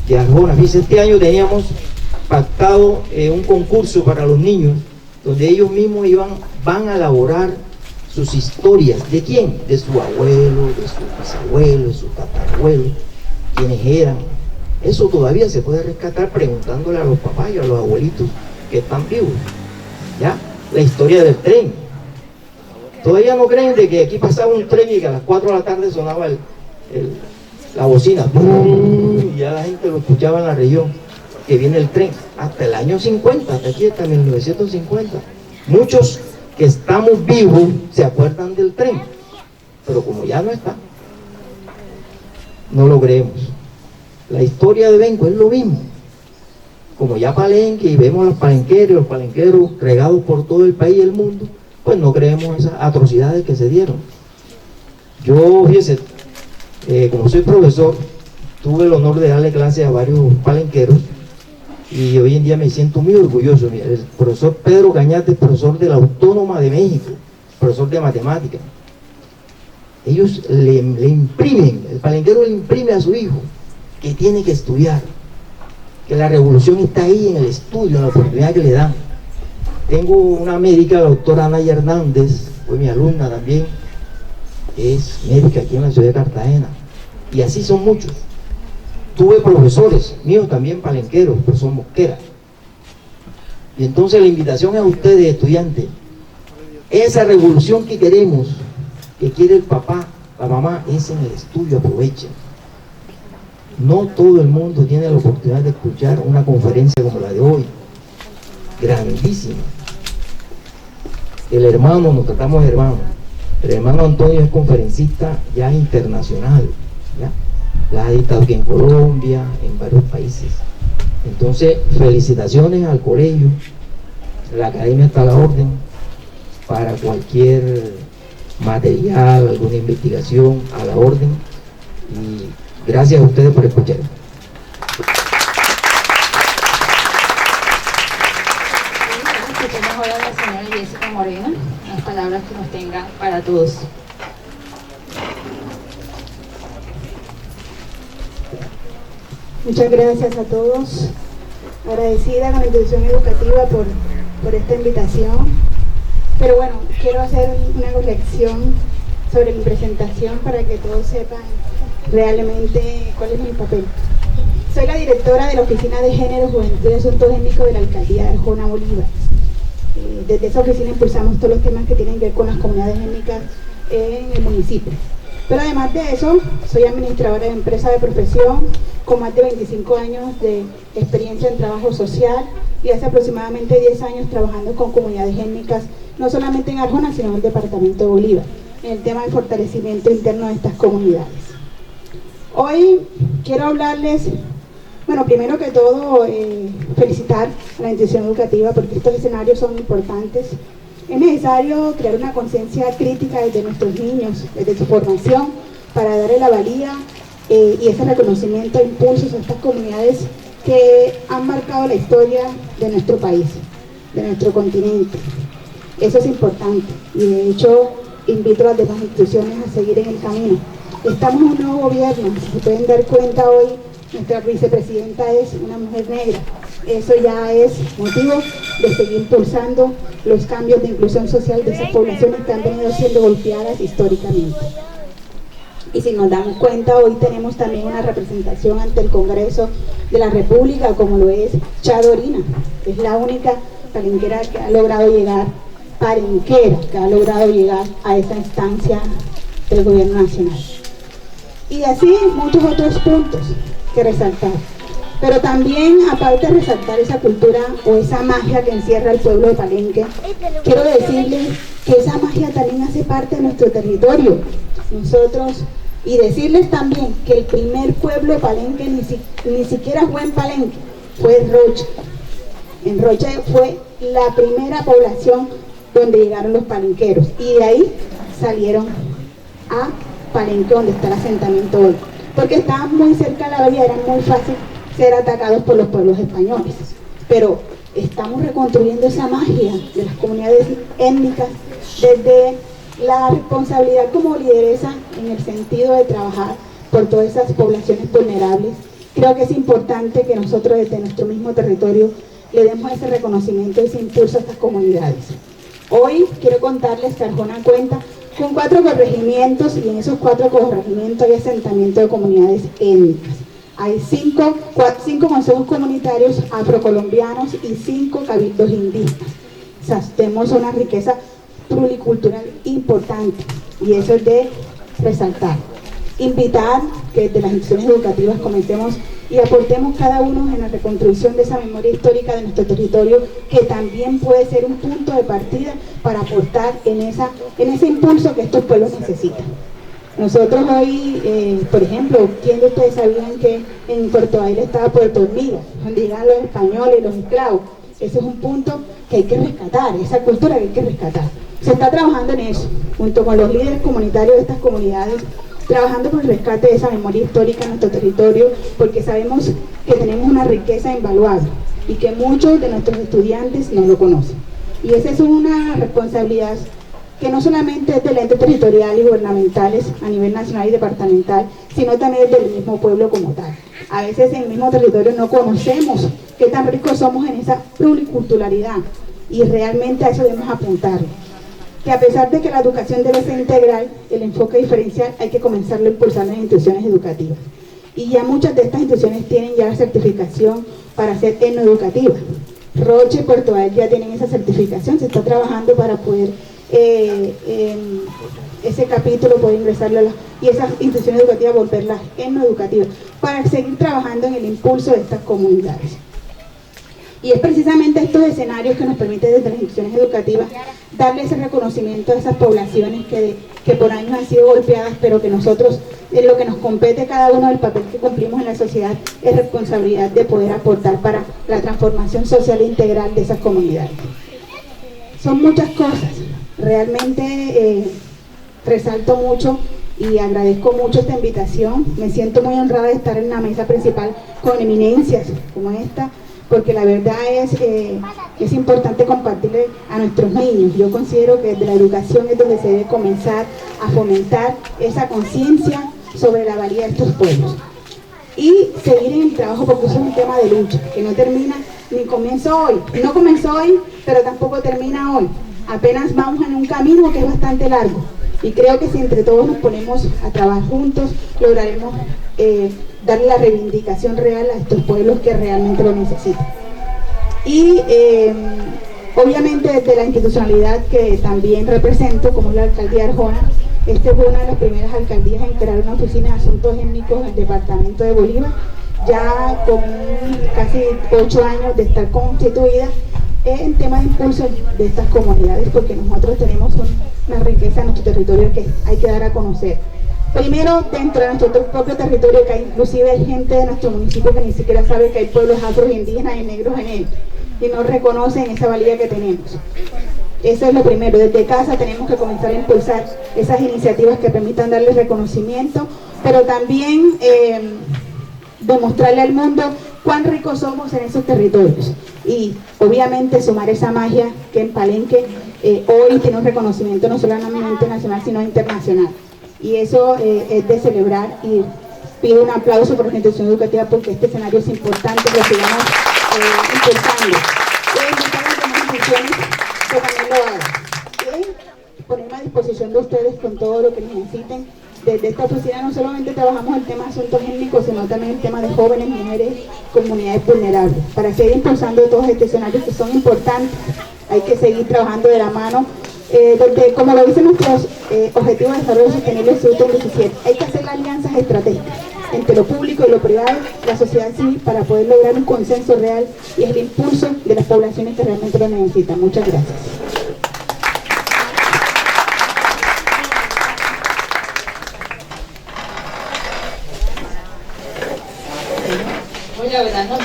de Arjona. Fíjense, este año teníamos pactado un concurso para los niños, donde ellos mismos van a elaborar sus historias. ¿De quién? De su abuelo, de su bisabuelo, de su tatarabuelo, quienes eran. Eso todavía se puede rescatar preguntándole a los papás y a los abuelitos que están vivos. ¿Ya? La historia del tren. Todavía no creen de que aquí pasaba un tren y que a las 4 de la tarde sonaba la bocina. Y ya la gente lo escuchaba en la región, que viene el tren. Hasta el año 50, hasta aquí, hasta 1950. Muchos que estamos vivos se acuerdan del tren, pero como ya no está, no lo creemos. La historia de Benco es lo mismo. Como ya Palenque y vemos los palenqueros regados por todo el país y el mundo, pues no creemos esas atrocidades que se dieron. Yo, fíjese, como soy profesor, tuve el honor de darle clase a varios palenqueros y hoy en día me siento muy orgulloso. Mira, el profesor Pedro Cañate, profesor de la Autónoma de México, profesor de matemáticas. Ellos le imprimen, el palenquero le imprime a su hijo que tiene que estudiar, que la revolución está ahí en el estudio, en la oportunidad que le dan. Tengo una médica, la doctora Anaya Hernández, fue mi alumna también, es médica aquí en la ciudad de Cartagena, y así son muchos. Tuve profesores míos también palenqueros, profesor Mosquera. Y entonces la invitación a ustedes, estudiantes, esa revolución que queremos, que quiere el papá, la mamá, es en el estudio, aprovechen. No todo el mundo tiene la oportunidad de escuchar una conferencia como la de hoy, grandísima. El hermano, nos tratamos de hermano, el hermano Antonio es conferencista ya internacional, ¿ya? La ha dictado aquí en Colombia, en varios países. Entonces, felicitaciones al colegio, la academia está a la orden para cualquier material, alguna investigación, a la orden, y gracias a ustedes por escuchar. Escuchemos ahora a la señora Jessica Moreno, las palabras que nos tenga para todos. Muchas gracias a todos, agradecida con la institución educativa por esta invitación, pero bueno, quiero hacer una corrección sobre mi presentación para que todos sepan realmente cuál es mi papel. Soy la directora de la Oficina de Género, Juventud y Asuntos Étnicos de la Alcaldía de Arjona, Bolívar. Desde esa oficina impulsamos todos los temas que tienen que ver con las comunidades étnicas en el municipio. Pero además de eso, soy administradora de empresa de profesión con más de 25 años de experiencia en trabajo social y hace aproximadamente 10 años trabajando con comunidades étnicas, no solamente en Arjona, sino en el departamento de Bolívar, en el tema de fortalecimiento interno de estas comunidades. Hoy quiero hablarles, bueno, primero que todo, felicitar a la institución educativa porque estos escenarios son importantes. Es necesario crear una conciencia crítica desde nuestros niños, desde su formación, para darle la valía y ese reconocimiento e impulsos a estas comunidades que han marcado la historia de nuestro país, de nuestro continente. Eso es importante y de hecho invito a las demás instituciones a seguir en el camino. Estamos en un nuevo gobierno, si se pueden dar cuenta hoy, nuestra vicepresidenta es una mujer negra. Eso ya es motivo de seguir impulsando los cambios de inclusión social de esas poblaciones que han venido siendo golpeadas históricamente. Y si nos damos cuenta, hoy tenemos también una representación ante el Congreso de la República, como lo es Chadorina, que es la única palenquera que ha logrado llegar, a esa instancia del gobierno nacional. Y así muchos otros puntos que resaltar. Pero también, aparte de resaltar esa cultura o esa magia que encierra el pueblo de Palenque, quiero decirles que esa magia también hace parte de nuestro territorio. Y decirles también que el primer pueblo de Palenque ni siquiera fue en Palenque, fue en Rocha. En Rocha fue la primera población donde llegaron los palenqueros. Y de ahí salieron a Palenque, donde está el asentamiento hoy. Porque estaban muy cerca de la bahía, era muy fácil ser atacados por los pueblos españoles, pero estamos reconstruyendo esa magia de las comunidades étnicas desde la responsabilidad como lideresa en el sentido de trabajar por todas esas poblaciones vulnerables. Creo que es importante que nosotros desde nuestro mismo territorio le demos ese reconocimiento, ese impulso a estas comunidades. Hoy quiero contarles que Arjona cuenta con 4 corregimientos y en esos 4 corregimientos hay asentamiento de comunidades étnicas. Hay 5 consejos comunitarios afrocolombianos y 5 cabildos indígenas. O sea, tenemos una riqueza pluricultural importante, y eso es de resaltar. Invitar que desde las instituciones educativas comencemos y aportemos cada uno en la reconstrucción de esa memoria histórica de nuestro territorio, que también puede ser un punto de partida para aportar en ese impulso que estos pueblos necesitan. Nosotros hoy, por ejemplo, ¿quién de ustedes sabían que en Puerto Baile estaba Puerto Hormiga, donde llegaban los españoles y los esclavos? Ese es un punto que hay que rescatar, esa cultura que hay que rescatar. Se está trabajando en eso, junto con los líderes comunitarios de estas comunidades, trabajando por el rescate de esa memoria histórica en nuestro territorio, porque sabemos que tenemos una riqueza invaluable y que muchos de nuestros estudiantes no lo conocen. Y esa es una responsabilidad que no solamente es del ente territorial y gubernamentales a nivel nacional y departamental, sino también del mismo pueblo como tal. A veces en el mismo territorio no conocemos qué tan ricos somos en esa pluriculturalidad, y realmente a eso debemos apuntar. Que a pesar de que la educación debe ser integral, el enfoque diferencial hay que comenzarlo a impulsar en las instituciones educativas. Y ya muchas de estas instituciones tienen ya la certificación para ser etnoeducativa. Roche y Puerto Valle ya tienen esa certificación, se está trabajando para poder ese capítulo poder ingresarlo y esas instituciones educativas volverlas etnoeducativas, para seguir trabajando en el impulso de estas comunidades. Y es precisamente estos escenarios que nos permiten desde las instituciones educativas darle ese reconocimiento a esas poblaciones que por años han sido golpeadas, pero que nosotros, en lo que nos compete cada uno del papel que cumplimos en la sociedad, es responsabilidad de poder aportar para la transformación social e integral de esas comunidades. Son muchas cosas, realmente resalto mucho y agradezco mucho esta invitación. Me siento muy honrada de estar en la mesa principal con eminencias como esta, porque la verdad es importante compartirle a nuestros niños. Yo considero que desde la educación es donde se debe comenzar a fomentar esa conciencia sobre la valía de estos pueblos. Y seguir en el trabajo, porque eso es un tema de lucha, que no termina ni comenzó hoy. No comenzó hoy, pero tampoco termina hoy. Apenas vamos en un camino que es bastante largo. Y creo que si entre todos nos ponemos a trabajar juntos, lograremos darle la reivindicación real a estos pueblos que realmente lo necesitan. Y obviamente desde la institucionalidad que también represento, como es la alcaldía de Arjona, esta es una de las primeras alcaldías en crear una oficina de asuntos étnicos en el departamento de Bolívar, ya con casi 8 años de estar constituida en temas de impulso de estas comunidades, porque nosotros tenemos una riqueza en nuestro territorio que hay que dar a conocer. Primero, dentro de nuestro propio territorio, que inclusive hay gente de nuestro municipio que ni siquiera sabe que hay pueblos afro indígenas y negros en él, y no reconocen esa valía que tenemos. Eso es lo primero. Desde casa tenemos que comenzar a impulsar esas iniciativas que permitan darle reconocimiento, pero también demostrarle al mundo cuán ricos somos en esos territorios. Y obviamente sumar esa magia que en Palenque hoy tiene un reconocimiento no solamente nacional, sino internacional. Y eso es de celebrar, y pido un aplauso por la institución educativa, porque este escenario es importante, lo sigamos impulsando. Y invitar a las demás instituciones que también lo hagan. Y ponerme a disposición de ustedes con todo lo que necesiten. Desde esta oficina no solamente trabajamos el tema de asuntos étnicos, sino también el tema de jóvenes, mujeres, comunidades vulnerables, para seguir impulsando todos estos escenarios que son importantes. Hay que seguir trabajando de la mano, donde, como lo dicen nuestros objetivos de desarrollo sostenible del Instituto 17, hay que hacer alianzas estratégicas entre lo público y lo privado, la sociedad civil, para poder lograr un consenso real, y es el impulso de las poblaciones que realmente lo necesitan. Muchas gracias. La verdad nos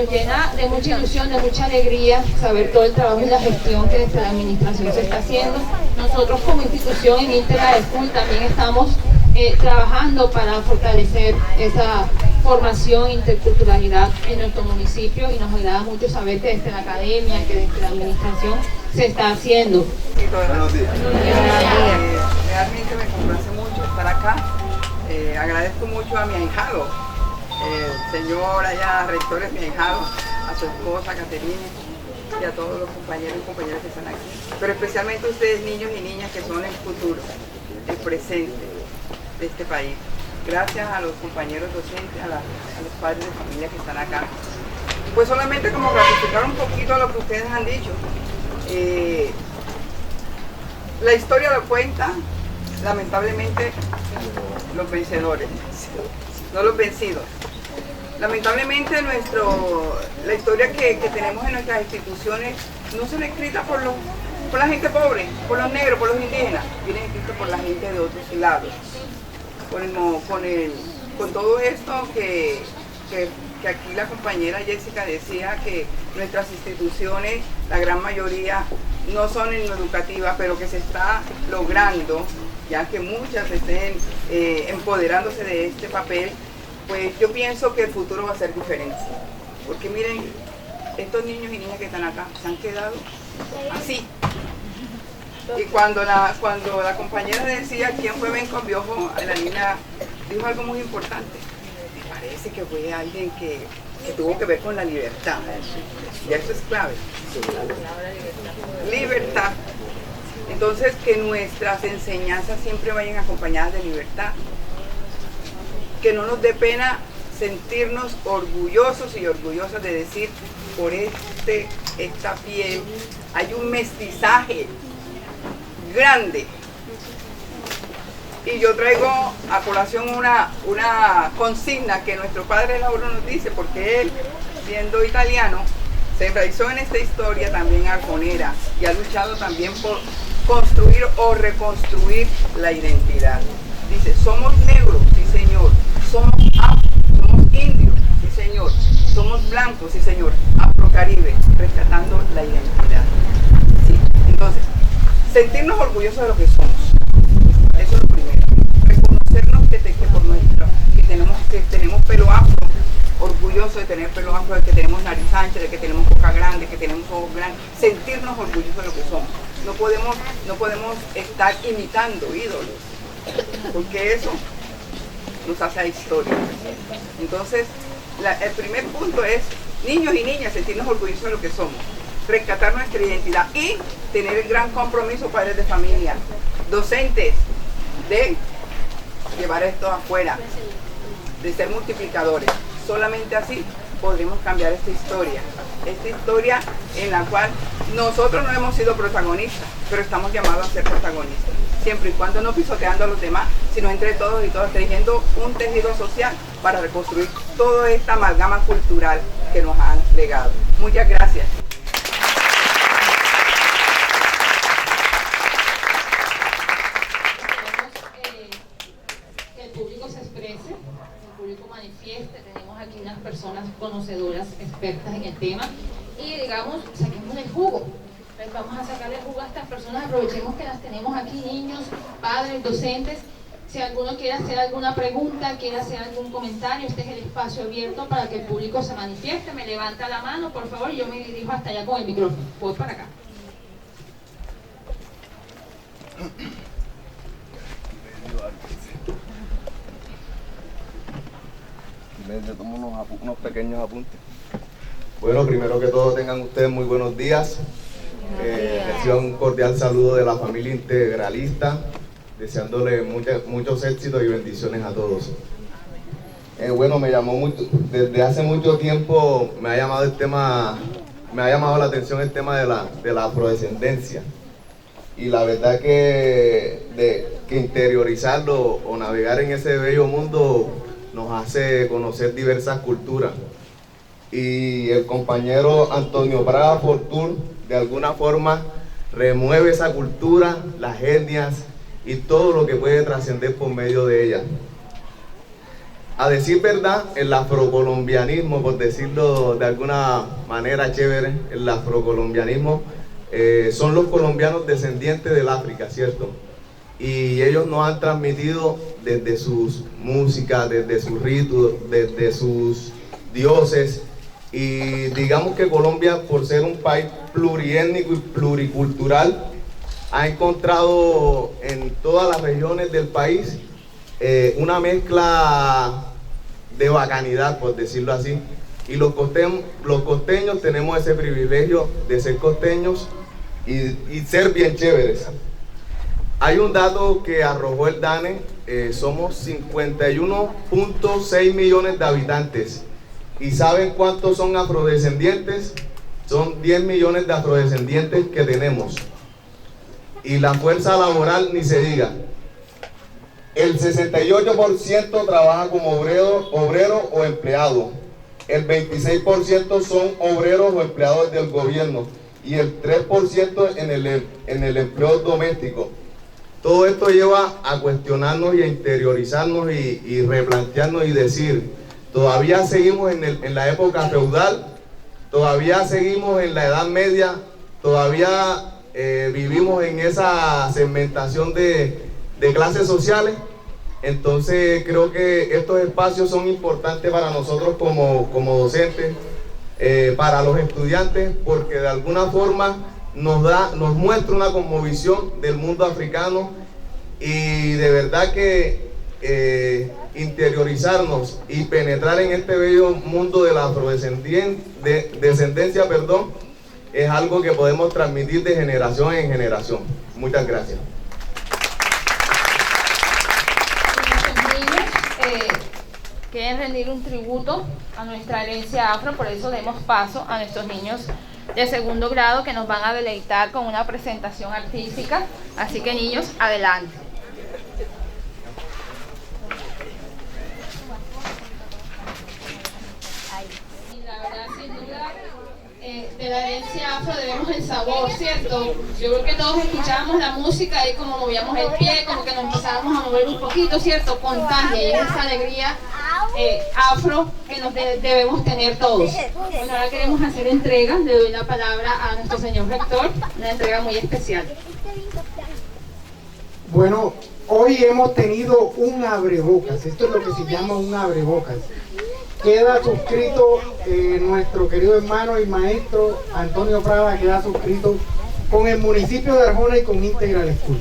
llena de mucha ilusión, de mucha alegría saber todo el trabajo y la gestión que desde la administración se está haciendo. Nosotros como institución en Integra de School también estamos trabajando para fortalecer esa formación e interculturalidad en nuestro municipio, y nos agrada mucho saber que desde la academia, que desde la administración se está haciendo. Buenos días. Realmente me complace mucho estar acá. Agradezco mucho a mi ahijado, señor allá, rector es mi ahijado, a su esposa Caterina, y a todos los compañeros y compañeras que están aquí, pero especialmente a ustedes, niños y niñas, que son el futuro, el presente de este país. Gracias a los compañeros docentes, a los padres de familia que están acá. pues solamente como ratificar un poquito lo que ustedes han dicho. La historia lo cuenta, lamentablemente, los vencedores, no los vencidos. Lamentablemente la historia que tenemos en nuestras instituciones no son escritas por la gente pobre, por los negros, por los indígenas, vienen escritas por la gente de otros lados. Con todo esto que aquí la compañera Jessica decía, que nuestras instituciones, la gran mayoría, no son educativas, pero que se está logrando, ya que muchas estén empoderándose de este papel, pues yo pienso que el futuro va a ser diferente. Porque miren, estos niños y niñas que están acá se han quedado así. Y cuando la compañera decía quién fue Ben Conbiojo, la niña dijo algo muy importante. Me parece que fue alguien que tuvo que ver con la libertad. Ya eso es clave. Libertad. Entonces, que nuestras enseñanzas siempre vayan acompañadas de libertad. Que no nos dé pena sentirnos orgullosos y orgullosas de decir, por esta piel hay un mestizaje grande. Y yo traigo a colación una consigna que nuestro padre Lauro nos dice, porque él, siendo italiano, se enraizó en esta historia también arjonera y ha luchado también por construir o reconstruir la identidad. Dice, somos negros, sí señor, somos afro, somos indios, sí señor, somos blancos, sí señor, afrocaribe, rescatando la identidad. Sí. Entonces, sentirnos orgullosos de lo que somos, eso es lo primero. Reconocernos que tenemos pelo afro, orgulloso de tener pelo afro, de que tenemos nariz ancha, de que tenemos boca grande, que tenemos ojos grandes, sentirnos orgullosos de lo que somos. No podemos estar imitando ídolos, porque eso nos hace a historia. Entonces, el primer punto es, niños y niñas, sentirnos orgullosos de lo que somos, rescatar nuestra identidad y tener el gran compromiso, padres de familia, docentes, de llevar esto afuera, de ser multiplicadores. Solamente así podremos cambiar esta historia en la cual nosotros no hemos sido protagonistas, pero estamos llamados a ser protagonistas, siempre y cuando no pisoteando a los demás, sino entre todos y todas, tejiendo un tejido social para reconstruir toda esta amalgama cultural que nos han legado. Muchas gracias. Que el público se exprese, que el público manifieste. Tenemos aquí unas personas conocedoras, expertas en el tema, y digamos, saquemos el jugo. Entonces vamos a sacarle el jugo a estas personas, aprovechemos que las tenemos aquí, niños, padres, docentes. Si alguno quiere hacer alguna pregunta, quiere hacer algún comentario, este es el espacio abierto para que el público se manifieste. Me levanta la mano, por favor, y yo me dirijo hasta allá con el micrófono. Voy para acá. Les tomo unos pequeños apuntes. Bueno, primero que todo, tengan ustedes muy buenos días. Reciban un cordial saludo de la familia integralista, deseándole muchos éxitos y bendiciones a todos. Bueno, me llamó mucho, desde hace mucho tiempo me ha llamado la atención el tema de la afrodescendencia. Y la verdad que interiorizarlo o navegar en ese bello mundo nos hace conocer diversas culturas. Y el compañero Antonio Prada Fortún, de alguna forma, remueve esa cultura, las etnias y todo lo que puede trascender por medio de ella. A decir verdad, el afrocolombianismo, por decirlo de alguna manera chévere, el afrocolombianismo son los colombianos descendientes del África, ¿cierto? Y ellos nos han transmitido desde sus músicas, desde sus ritos, desde sus dioses. Y digamos que Colombia, por ser un país pluriétnico y pluricultural, ha encontrado en todas las regiones del país una mezcla de bacanidad, por decirlo así. Y los costeños tenemos ese privilegio de ser costeños y ser bien chéveres. Hay un dato que arrojó el DANE, somos 51.6 millones de habitantes ¿Y saben cuántos son afrodescendientes? Son 10 millones de afrodescendientes que tenemos. Y la fuerza laboral ni se diga. El 68% trabaja como obrero o empleado. El 26% son obreros o empleados del gobierno. Y el 3% en el empleo doméstico. Todo esto lleva a cuestionarnos y a interiorizarnos y replantearnos y decir, todavía seguimos en la época feudal, todavía seguimos en la Edad Media, todavía vivimos en esa segmentación de clases sociales. Entonces creo que estos espacios son importantes para nosotros como docentes, para los estudiantes, porque de alguna forma nos muestra una cosmovisión del mundo africano, y de verdad que interiorizarnos y penetrar en este bello mundo de la afrodescendencia, es algo que podemos transmitir de generación en generación. Muchas gracias. Nuestros niños quieren rendir un tributo a nuestra herencia afro, por eso demos paso a nuestros niños de segundo grado que nos van a deleitar con una presentación artística. Así que, niños, adelante. Y la verdad, sin duda, de la herencia afro debemos el sabor, ¿cierto? Yo creo que todos escuchábamos la música y como movíamos el pie, como que nos empezábamos a mover un poquito, ¿cierto? Contagia, y es esa alegría afro que nos debemos tener todos. Bueno, ahora queremos hacer entrega. Le doy la palabra a nuestro señor rector, una entrega muy especial. Bueno, hoy hemos tenido un abrebocas. Esto es lo que se llama un abrebocas. Queda suscrito nuestro querido hermano y maestro Antonio Prada, queda suscrito con el municipio de Arjona y con Integral School.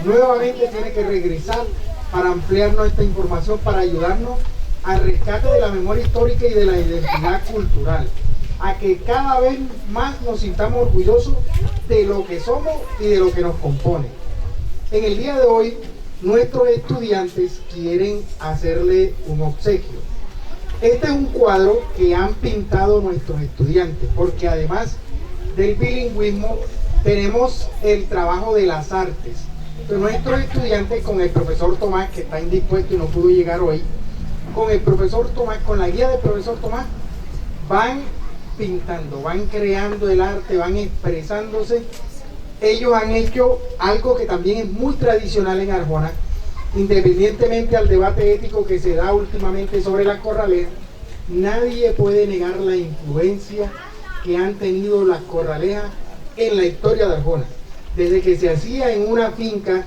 Nuevamente tiene que regresar para ampliar nuestra información, para ayudarnos al rescate de la memoria histórica y de la identidad cultural, a que cada vez más nos sintamos orgullosos de lo que somos y de lo que nos compone. En el día de hoy, nuestros estudiantes quieren hacerle un obsequio. Este es un cuadro que han pintado nuestros estudiantes, porque además del bilingüismo tenemos el trabajo de las artes. Entonces, nuestros estudiantes, con el profesor Tomás, que está indispuesto y no pudo llegar hoy, con el profesor Tomás, con la guía del profesor Tomás, van pintando, van creando el arte, van expresándose. Ellos han hecho algo que también es muy tradicional en Arjona, independientemente al debate ético que se da últimamente sobre las corralejas. Nadie puede negar la influencia que han tenido las corralejas en la historia de Arjona, desde que se hacía en una finca,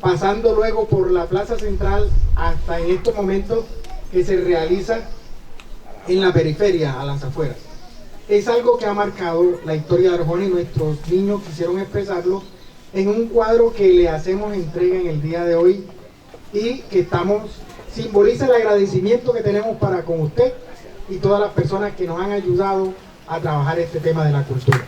pasando luego por la plaza central, hasta en estos momentos que se realiza en la periferia, a las afueras. Es algo que ha marcado la historia de Arjona, y nuestros niños quisieron expresarlo en un cuadro que le hacemos entrega en el día de hoy, y que simboliza el agradecimiento que tenemos para con usted y todas las personas que nos han ayudado a trabajar este tema de la cultura.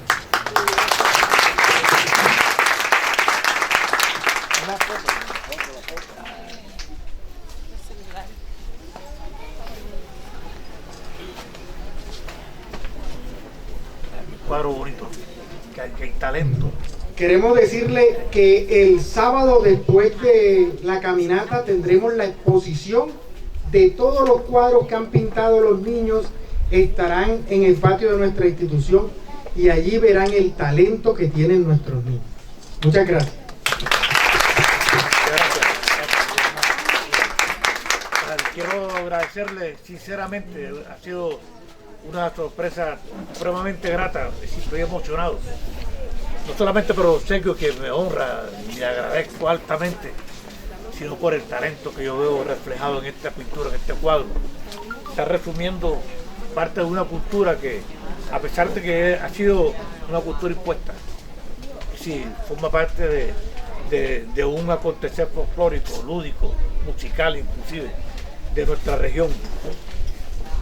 Cuadro bonito, que hay talento. Queremos decirle que el sábado, después de la caminata, tendremos la exposición de todos los cuadros que han pintado los niños. Estarán en el patio de nuestra institución y allí verán el talento que tienen nuestros niños. Muchas gracias. Quiero agradecerle sinceramente, ha sido una sorpresa supremamente grata, estoy emocionado. No solamente por el obsequio que me honra y le agradezco altamente, sino por el talento que yo veo reflejado en esta pintura, en este cuadro. Está resumiendo parte de una cultura que, a pesar de que ha sido una cultura impuesta, sí, forma parte de un acontecer folclórico, lúdico, musical inclusive, de nuestra región.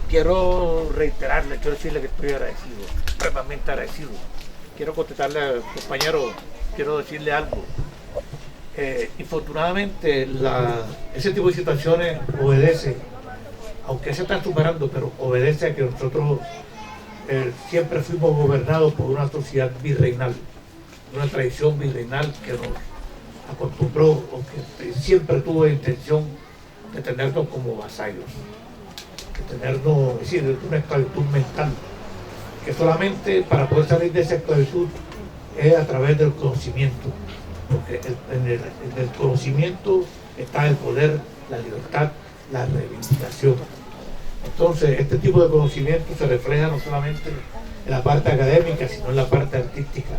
Quiero reiterarle, quiero decirle que estoy agradecido, realmente agradecido. Quiero contestarle al compañero, quiero decirle algo. Infortunadamente, ese tipo de situaciones obedece aunque se está superando, pero obedece a que nosotros siempre fuimos gobernados por una sociedad virreinal, una tradición virreinal que nos acostumbró, o que siempre tuvo la intención de tenernos como vasallos, de tenernos, es decir, una esclavitud mental, que solamente para poder salir de esa esclavitud es a través del conocimiento, porque en el conocimiento está el poder, la libertad, la reivindicación. Entonces, este tipo de conocimiento se refleja no solamente en la parte académica, sino en la parte artística.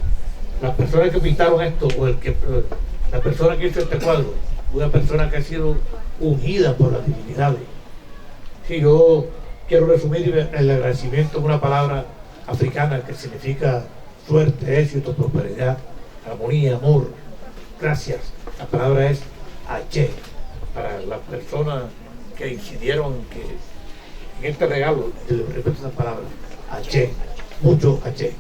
Las personas que pintaron esto, o la persona que hizo este cuadro, una persona que ha sido ungida por las divinidades. Sí, yo quiero resumir el agradecimiento en una palabra africana que significa suerte, éxito, prosperidad, armonía, amor, gracias. La palabra es Aché, para las personas que incidieron en este regalo, repito esa palabra, Aché, mucho Aché.